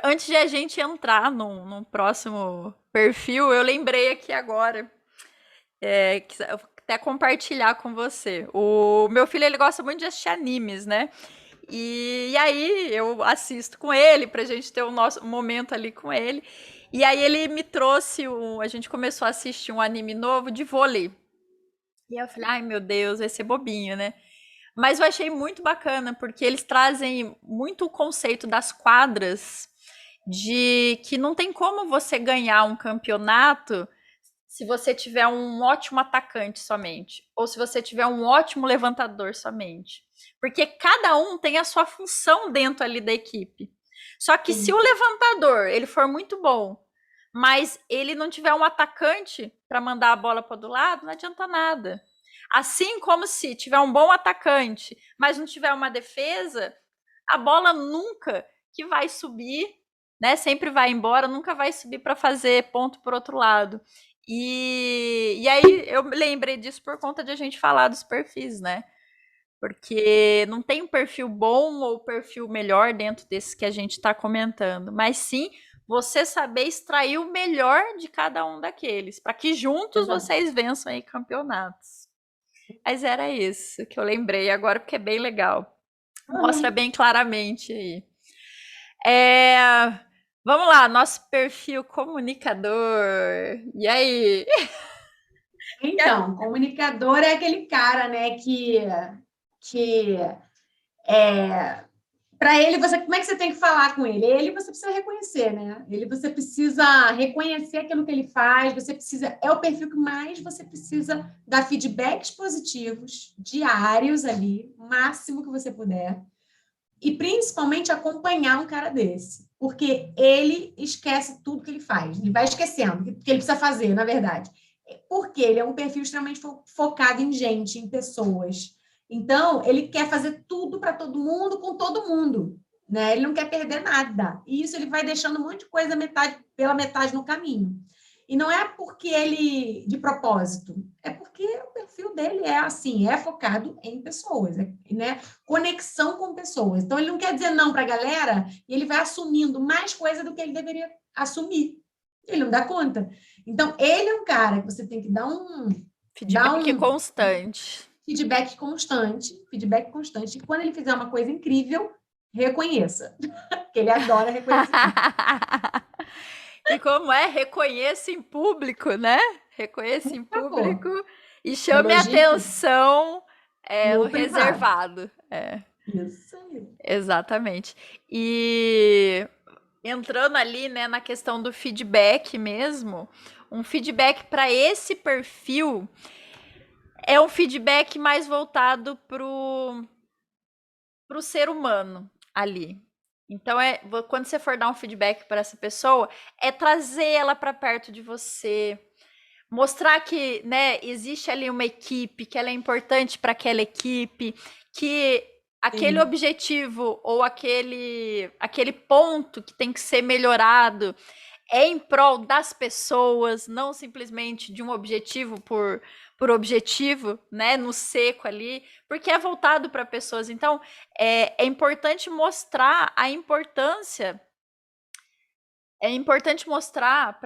Speaker 1: Antes de a gente entrar num próximo perfil, eu lembrei aqui agora, que eu vou até compartilhar com você. O meu filho, ele gosta muito de assistir animes, né? E aí eu assisto com ele pra gente ter o nosso momento ali com ele. E aí ele me trouxe a gente começou a assistir um anime novo de vôlei. E aí eu falei, ai meu Deus, vai ser bobinho, né? Mas eu achei muito bacana, porque eles trazem muito o conceito das quadras, de que não tem como você ganhar um campeonato se você tiver um ótimo atacante somente, ou se você tiver um ótimo levantador somente. Porque cada um tem a sua função dentro ali da equipe. Só que se o
Speaker 2: Sim,
Speaker 1: levantador ele for muito bom, mas ele não tiver um atacante para mandar a bola para o lado, não adianta nada. Assim como se tiver um bom atacante, mas não tiver uma defesa, a bola nunca que vai subir, né? Sempre vai embora, nunca vai subir para fazer ponto por outro lado. E aí eu lembrei disso por conta de a gente falar dos perfis, né? Porque não tem um perfil bom ou perfil melhor dentro desses que a gente está comentando, mas sim você saber extrair o melhor de cada um daqueles, para que juntos
Speaker 2: exato.
Speaker 1: vocês vençam aí campeonatos. Mas era isso que eu lembrei agora, porque é bem legal. Mostra
Speaker 2: Uhum.
Speaker 1: bem claramente aí. É, vamos lá, nosso perfil comunicador. E aí?
Speaker 2: Então, comunicador é aquele cara, né, que é, para ele, como é que você tem que falar com ele? Ele você precisa reconhecer, né? Ele você precisa reconhecer aquilo que ele faz, você precisa, é o perfil que mais você precisa dar feedbacks positivos, diários ali, o máximo que você puder. E principalmente acompanhar um cara desse, porque ele esquece tudo que ele faz, ele vai esquecendo o que ele precisa fazer, na verdade. Porque ele é um perfil extremamente focado em gente, em pessoas. Então, ele quer fazer tudo para todo mundo, com todo mundo. Né? Ele não quer perder nada. E isso ele vai deixando um monte de coisa pela metade no caminho. E não é porque ele, de propósito, é porque o perfil dele é assim, é focado em pessoas, né? Conexão com pessoas. Então, ele não quer dizer não para a galera e ele vai assumindo mais coisa do que ele deveria assumir. Ele não dá conta. Então, ele é um cara que você tem que dar
Speaker 1: Feedback
Speaker 2: um
Speaker 1: constante.
Speaker 2: feedback constante. E quando ele fizer uma coisa incrível, reconheça, que ele adora reconhecimento.
Speaker 1: E como é? Reconheça em público, né? Reconheça
Speaker 2: Por
Speaker 1: em público
Speaker 2: favor,
Speaker 1: e chame a
Speaker 2: elogie tudo.
Speaker 1: atenção no
Speaker 2: No privado.
Speaker 1: reservado.
Speaker 2: Isso aí.
Speaker 1: Exatamente. E entrando ali, né, na questão do feedback mesmo, um feedback para esse perfil é um feedback mais voltado pro ser humano ali. Então quando você for dar um feedback para essa pessoa, é trazer ela para perto de você, mostrar que, né, existe ali uma equipe, que ela é importante para aquela equipe, que aquele
Speaker 2: Sim.
Speaker 1: objetivo ou aquele ponto que tem que ser melhorado é em prol das pessoas, não simplesmente de um objetivo por objetivo, né, no seco ali, porque é voltado para pessoas. Então, é importante mostrar a importância. É importante mostrar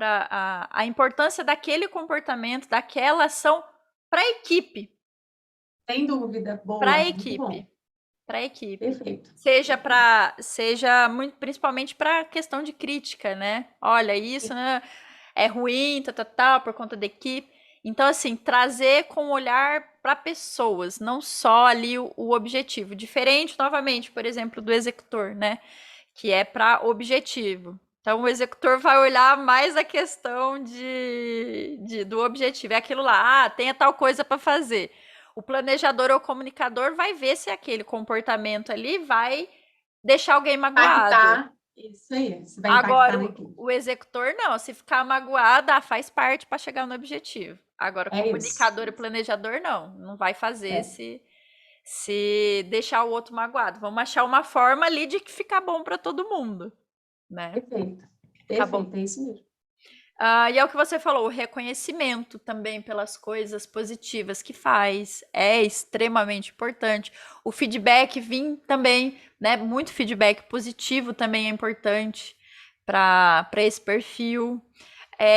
Speaker 1: a importância daquele comportamento, daquela ação para a equipe,
Speaker 2: Sem dúvida.
Speaker 1: para a
Speaker 2: Boa. Muito bom.
Speaker 1: equipe. para a equipe.
Speaker 2: Perfeito.
Speaker 1: Seja muito, principalmente para questão de crítica, né? Olha, isso, né, é ruim, tal, por conta da equipe. Então, assim, trazer com olhar para pessoas, não só ali o objetivo. Diferente, novamente, por exemplo, do executor, né? Que é para objetivo. Então, o executor vai olhar mais a questão do objetivo. É aquilo lá, tenha tal coisa para fazer. O planejador ou comunicador vai ver se aquele comportamento ali vai deixar alguém magoado.
Speaker 2: Impactar, isso aí, se vai impactar
Speaker 1: Agora,
Speaker 2: na equipe.
Speaker 1: o executor não, se ficar magoado, faz parte para chegar no objetivo. Agora,
Speaker 2: É isso.
Speaker 1: comunicador e planejador não vai fazer
Speaker 2: É,
Speaker 1: se deixar o outro magoado. Vamos achar uma forma ali de que ficar bom para todo mundo, né?
Speaker 2: perfeito.
Speaker 1: Tá bom.
Speaker 2: Perfeito, é isso mesmo.
Speaker 1: E é o que você falou, o reconhecimento também pelas coisas positivas que faz é extremamente importante. O feedback vir também, né? Muito feedback positivo também é importante para esse perfil.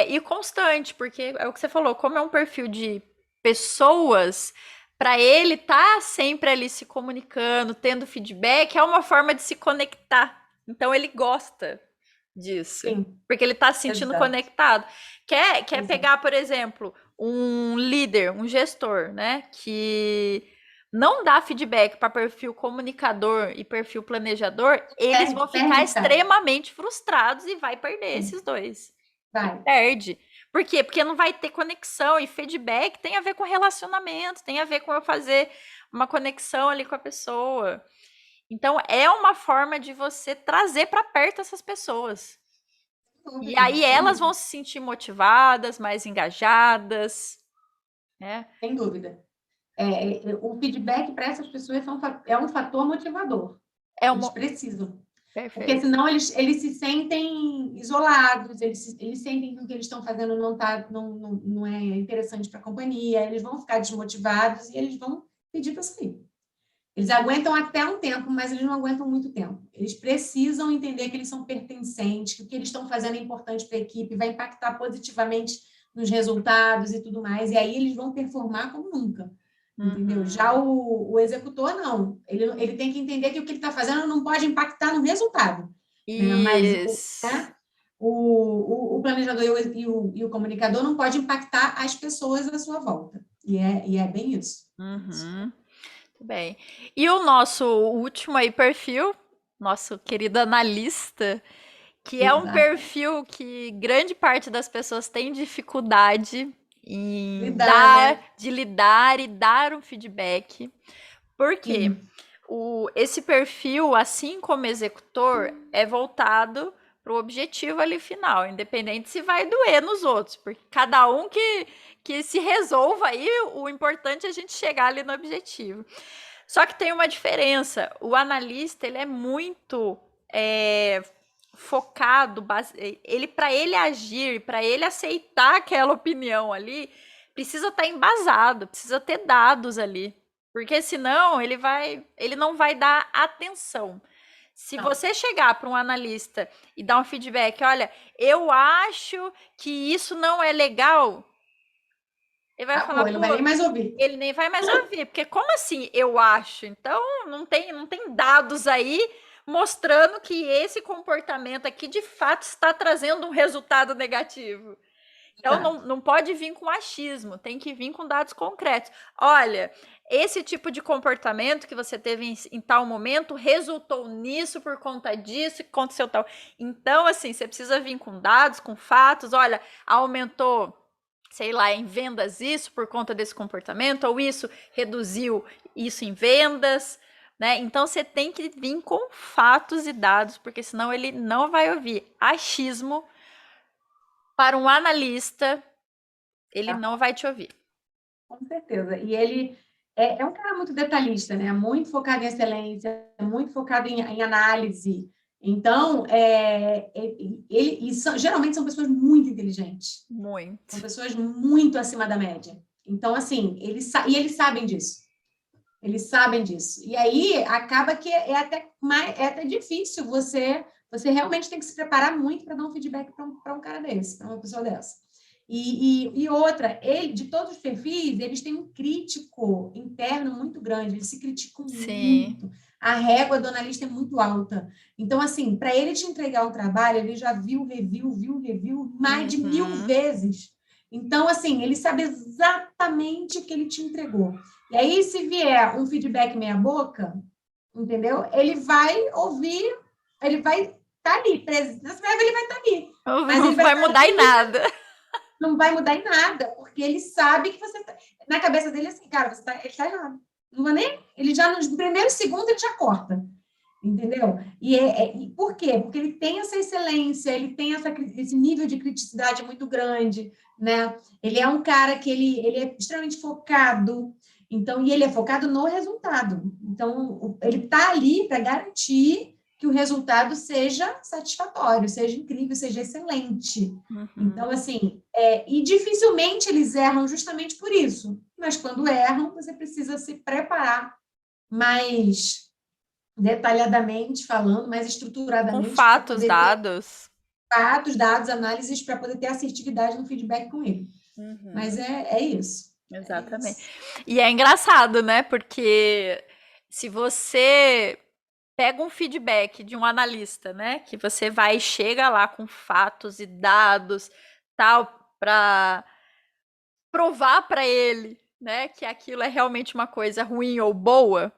Speaker 1: E constante, porque é o que você falou, como é um perfil de pessoas, para ele estar sempre ali se comunicando, tendo feedback, é uma forma de se conectar. Então ele gosta disso.
Speaker 2: Sim,
Speaker 1: Porque ele está se sentindo
Speaker 2: exato.
Speaker 1: conectado. Quer
Speaker 2: Exato.
Speaker 1: pegar, por exemplo, um líder, um gestor, né? Que não dá feedback para perfil comunicador e perfil planejador, eles vão ficar
Speaker 2: Perde o cara.
Speaker 1: extremamente frustrados e vai perder
Speaker 2: Sim,
Speaker 1: esses dois. E
Speaker 2: vai.
Speaker 1: perde. Por quê? Porque não vai ter conexão. E feedback tem a ver com relacionamento, tem a ver com eu fazer uma conexão ali com a pessoa. Então, é uma forma de você trazer para perto essas pessoas. E aí
Speaker 2: Sem
Speaker 1: elas vão
Speaker 2: dúvida.
Speaker 1: se sentir motivadas, mais engajadas, né?
Speaker 2: Sem dúvida. O feedback para essas pessoas é um fator motivador.
Speaker 1: É
Speaker 2: Eles
Speaker 1: uma.
Speaker 2: precisam. Porque
Speaker 1: Perfeito.
Speaker 2: senão eles se sentem isolados, eles sentem que o que eles estão fazendo não é interessante para a companhia, eles vão ficar desmotivados e eles vão pedir para sair. Eles aguentam até um tempo, mas eles não aguentam muito tempo. Eles precisam entender que eles são pertencentes, que o que eles estão fazendo é importante para a equipe, vai impactar positivamente nos resultados e tudo mais, e aí eles vão performar como nunca. Entendeu? Já
Speaker 1: Uhum.
Speaker 2: o executor, não. Ele tem que entender que o que ele está fazendo não pode impactar no resultado. Né? Mas
Speaker 1: Isso.
Speaker 2: né? o planejador e o comunicador não pode impactar as pessoas à sua volta. E é bem isso.
Speaker 1: Uhum. Muito bem. E o nosso último aí perfil, nosso querido analista, que é um
Speaker 2: Exato.
Speaker 1: perfil que grande parte das pessoas tem dificuldade em
Speaker 2: Lidar, né?
Speaker 1: de lidar e dar um feedback. Por quê?
Speaker 2: Sim.
Speaker 1: Esse perfil, assim como executor, é voltado para o objetivo ali final, independente se vai doer nos outros, porque cada um que se resolva aí, o importante é a gente chegar ali no objetivo. Só que tem uma diferença, o analista ele é muito focado, ele para ele agir, para ele aceitar aquela opinião ali, precisa estar embasado, precisa ter dados ali. Porque senão ele não vai dar atenção. Se
Speaker 2: Não.
Speaker 1: você chegar para um analista e dar um feedback, olha, eu acho que isso não é legal, ele vai falar,
Speaker 2: Acabou, ele não
Speaker 1: pô,
Speaker 2: vai nem mais ouvir.
Speaker 1: ele nem vai mais ouvir, porque como assim eu acho? Então não tem dados aí mostrando que esse comportamento aqui de fato está trazendo um resultado negativo. Então
Speaker 2: Exato.
Speaker 1: não pode vir com achismo, tem que vir com dados concretos. Olha, esse tipo de comportamento que você teve em tal momento resultou nisso por conta disso, que aconteceu tal. Então, assim, você precisa vir com dados, com fatos. Olha, aumentou, sei lá, em vendas isso por conta desse comportamento, ou isso reduziu isso em vendas. Né? Então você tem que vir com fatos e dados, porque senão ele não vai ouvir achismo. Para um analista, ele
Speaker 2: Tá?
Speaker 1: não vai te ouvir.
Speaker 2: Com certeza. E ele é um cara muito detalhista, né? Muito focado em excelência, muito focado em análise. Então, geralmente são pessoas muito inteligentes, são
Speaker 1: Muito.
Speaker 2: pessoas muito acima da média. Então, assim, eles sabem disso. Eles sabem disso. E aí acaba que é até difícil você realmente tem que se preparar muito para dar um feedback para um cara desse, para uma pessoa dessa. E outra, de todos os perfis, eles têm um crítico interno muito grande, eles se criticam
Speaker 1: Sim.
Speaker 2: muito. a régua do analista é muito alta. Então, assim, para ele te entregar um trabalho, ele já viu o review mais de 1000
Speaker 1: Uhum.
Speaker 2: vezes. Então, assim, ele sabe exatamente o que ele te entregou. E aí, se vier um feedback meia boca, entendeu? Ele vai ouvir, ele vai estar ali, ele vai estar ali. Mas
Speaker 1: Não
Speaker 2: ele vai
Speaker 1: vai
Speaker 2: estar
Speaker 1: mudar em
Speaker 2: ali,
Speaker 1: nada.
Speaker 2: não vai mudar em nada, porque ele sabe que você tá... Na cabeça dele, assim, cara, ele está errado. Não vai nem... Ele já, no primeiro segundo, ele já corta. Entendeu? E por quê? Porque ele tem essa excelência, ele tem esse nível de criticidade muito grande, né? Ele é um cara que ele é extremamente focado, então, e ele é focado no resultado. Então, ele está ali para garantir que o resultado seja satisfatório, seja incrível, seja excelente.
Speaker 1: Uhum.
Speaker 2: Então, assim, e dificilmente eles erram justamente por isso. Mas quando erram, você precisa se preparar mais detalhadamente falando, mais
Speaker 1: Com
Speaker 2: estruturadamente, para
Speaker 1: fatos,
Speaker 2: poder ter
Speaker 1: dados.
Speaker 2: fatos, dados, análises, para poder ter assertividade no feedback com ele. Mas
Speaker 1: Uhum.
Speaker 2: é isso. É
Speaker 1: Exatamente.
Speaker 2: isso.
Speaker 1: E é engraçado, né? Porque se você pega um feedback de um analista, né? Que você vai e chega lá com fatos e dados, tal, para provar para ele, né, que aquilo é realmente uma coisa ruim ou boa.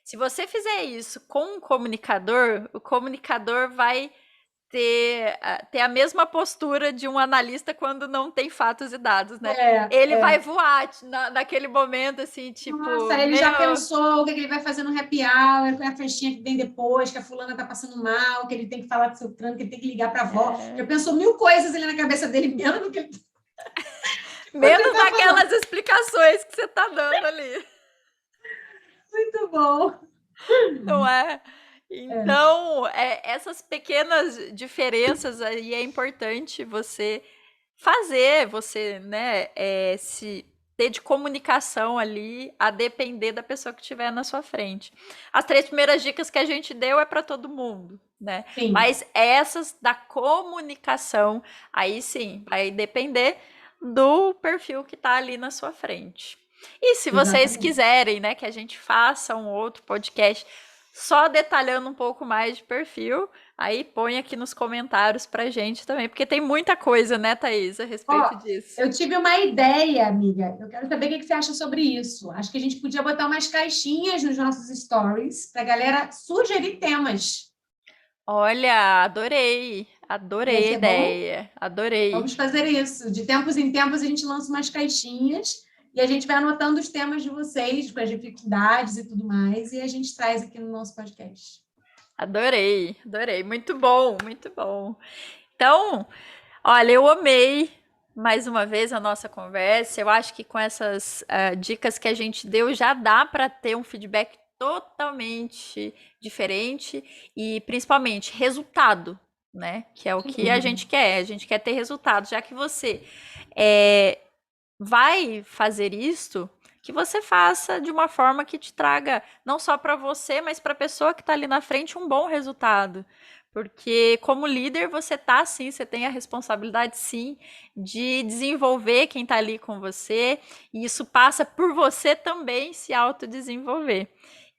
Speaker 1: Se você fizer isso com um comunicador, o comunicador vai ter a mesma postura de um analista quando não tem fatos e dados, né? Ele vai
Speaker 2: É.
Speaker 1: voar naquele momento, assim, tipo,
Speaker 2: Nossa, ele já
Speaker 1: meu.
Speaker 2: pensou o que ele vai fazer no happy hour, qual é a festinha que vem depois, que a fulana tá passando mal, que ele tem que falar com seu trânsito, que ele tem que ligar para a avó. Já
Speaker 1: É,
Speaker 2: pensou 1000 coisas ali na cabeça dele, menos do que ele
Speaker 1: menos
Speaker 2: tá falando.
Speaker 1: naquelas explicações que você tá dando ali.
Speaker 2: Muito bom.
Speaker 1: Não é?
Speaker 2: É,
Speaker 1: Então, essas pequenas diferenças aí é importante você fazer, você, né, se ter de comunicação ali, a depender da pessoa que estiver na sua frente. As 3 primeiras dicas que a gente deu é para todo mundo, né?
Speaker 2: sim,
Speaker 1: Mas essas da comunicação, aí sim, vai depender do perfil que está ali na sua frente. E se vocês
Speaker 2: exatamente.
Speaker 1: quiserem, né, que a gente faça um outro podcast só detalhando um pouco mais de perfil, aí põe aqui nos comentários pra gente também, porque tem muita coisa, né, Thaís, a respeito
Speaker 2: Ó,
Speaker 1: disso.
Speaker 2: eu tive uma ideia, amiga. Eu quero saber o que você acha sobre isso. Acho que a gente podia botar umas caixinhas nos nossos stories para a galera sugerir temas.
Speaker 1: Olha, adorei,
Speaker 2: Ia
Speaker 1: adorei a
Speaker 2: ser bom?
Speaker 1: ideia, adorei.
Speaker 2: Vamos fazer isso. De tempos em tempos, a gente lança umas caixinhas e a gente vai anotando os temas de vocês, com as dificuldades e tudo mais, e a gente traz aqui no nosso podcast.
Speaker 1: Adorei, adorei. Muito bom, muito bom. Então, olha, eu amei mais uma vez a nossa conversa. Eu acho que com essas dicas que a gente deu já dá para ter um feedback totalmente diferente e principalmente resultado, né? Que é o
Speaker 2: Sem
Speaker 1: que a
Speaker 2: dúvida.
Speaker 1: gente quer. A gente quer ter resultado, já que você é, vai fazer isso, que você faça de uma forma que te traga, não só para você, mas para a pessoa que está ali na frente, um bom resultado. Porque como líder, você tá sim, você tem a responsabilidade sim de desenvolver quem está ali com você, e isso passa por você também se autodesenvolver.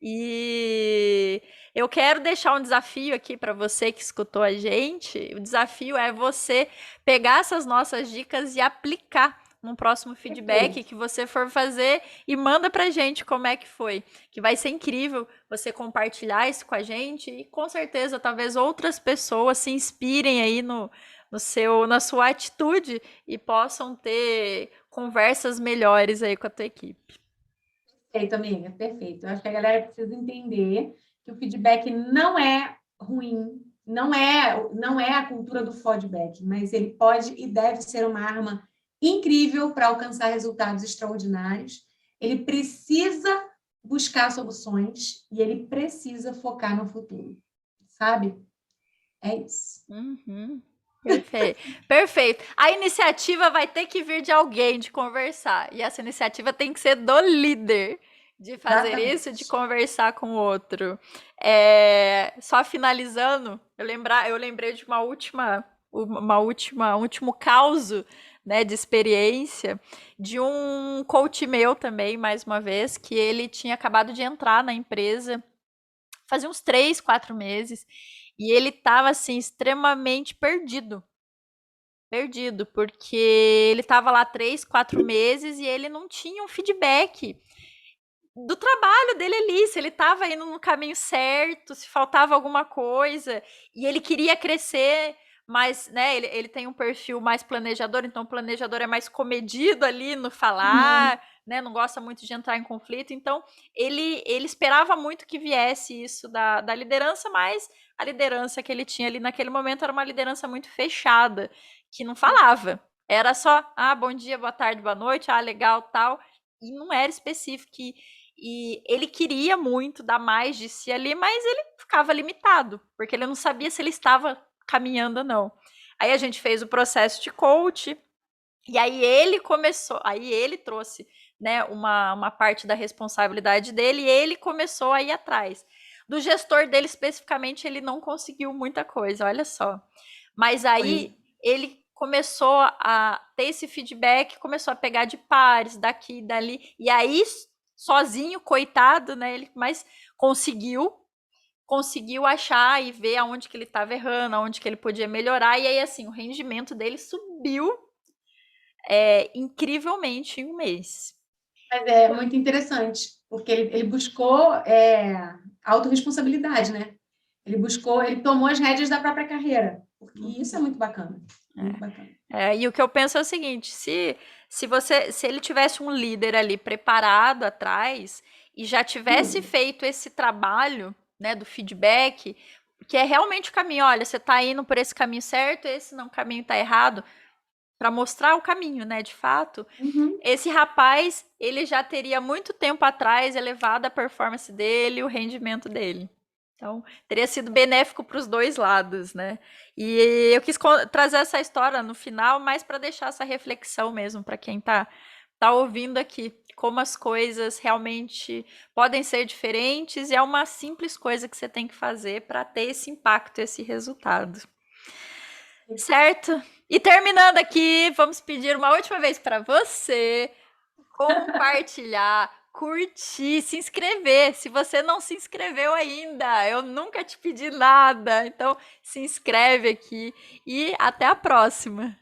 Speaker 1: E eu quero deixar um desafio aqui para você que escutou a gente. O desafio é você pegar essas nossas dicas e aplicar num próximo feedback
Speaker 2: Perfeito.
Speaker 1: que você for fazer e manda pra gente como é que foi. Que vai ser incrível você compartilhar isso com a gente e com certeza talvez outras pessoas se inspirem aí na sua atitude e possam ter conversas melhores aí com a tua equipe.
Speaker 2: Perfeito, amiga, perfeito. Eu acho que a galera precisa entender que o feedback não é ruim, não é a cultura do feedback, mas ele pode e deve ser uma arma incrível para alcançar resultados extraordinários. Ele precisa buscar soluções e ele precisa focar no futuro, sabe? É isso.
Speaker 1: Uhum. Perfeito. Perfeito. A iniciativa vai ter que vir de alguém de conversar. E essa iniciativa tem que ser do líder de fazer isso, de
Speaker 2: Exatamente.
Speaker 1: conversar com o outro. Só finalizando, eu lembrei de um último caso, né, de experiência de um coach meu também, mais uma vez, que ele tinha acabado de entrar na empresa fazia uns 3, 4 meses, e ele estava assim extremamente perdido. Perdido, porque ele estava lá 3, 4 meses e ele não tinha um feedback do trabalho dele ali, se ele estava indo no caminho certo, se faltava alguma coisa, e ele queria crescer, mas, né, ele tem um perfil mais planejador, então o planejador é mais comedido ali no
Speaker 2: Uhum.
Speaker 1: falar, né, não gosta muito de entrar em conflito, então ele esperava muito que viesse isso da liderança, mas a liderança que ele tinha ali naquele momento era uma liderança muito fechada, que não falava, era só, ah, bom dia, boa tarde, boa noite, ah, legal, tal, e não era específico, e ele queria muito dar mais de si ali, mas ele ficava limitado, porque ele não sabia se ele estava caminhando ou não. Aí a gente fez o processo de coach, e aí ele começou, aí ele trouxe, né, uma parte da responsabilidade dele, e ele começou a ir atrás. Do gestor dele especificamente, ele não conseguiu muita coisa, olha só. Mas
Speaker 2: Pois
Speaker 1: aí ele começou a ter esse feedback, começou a pegar de pares, daqui e dali, e aí sozinho, coitado, né? Ele mas conseguiu achar e ver aonde que ele estava errando, aonde que ele podia melhorar, e aí assim, o rendimento dele subiu incrivelmente em um mês.
Speaker 2: Mas é muito interessante, porque ele buscou autorresponsabilidade, né? Ele buscou, ele tomou as rédeas da própria carreira, porque isso é muito bacana, muito bacana.
Speaker 1: E o que eu penso é o seguinte: se ele tivesse um líder ali preparado atrás e já tivesse feito esse trabalho, né, do feedback, que é realmente o caminho, olha, você está indo por esse caminho certo, esse não caminho está errado, para mostrar o caminho, né, de fato.
Speaker 2: Uhum.
Speaker 1: Esse rapaz, ele já teria muito tempo atrás elevado a performance dele, o rendimento dele. Então, teria sido benéfico para os dois lados, né? E eu quis trazer essa história no final, mais para deixar essa reflexão mesmo para quem tá ouvindo aqui, como as coisas realmente podem ser diferentes e é uma simples coisa que você tem que fazer para ter esse impacto, esse resultado. Certo? E terminando aqui, vamos pedir uma última vez para você compartilhar, curtir, se inscrever. Se você não se inscreveu ainda, eu nunca te pedi nada. Então, se inscreve aqui e até a próxima.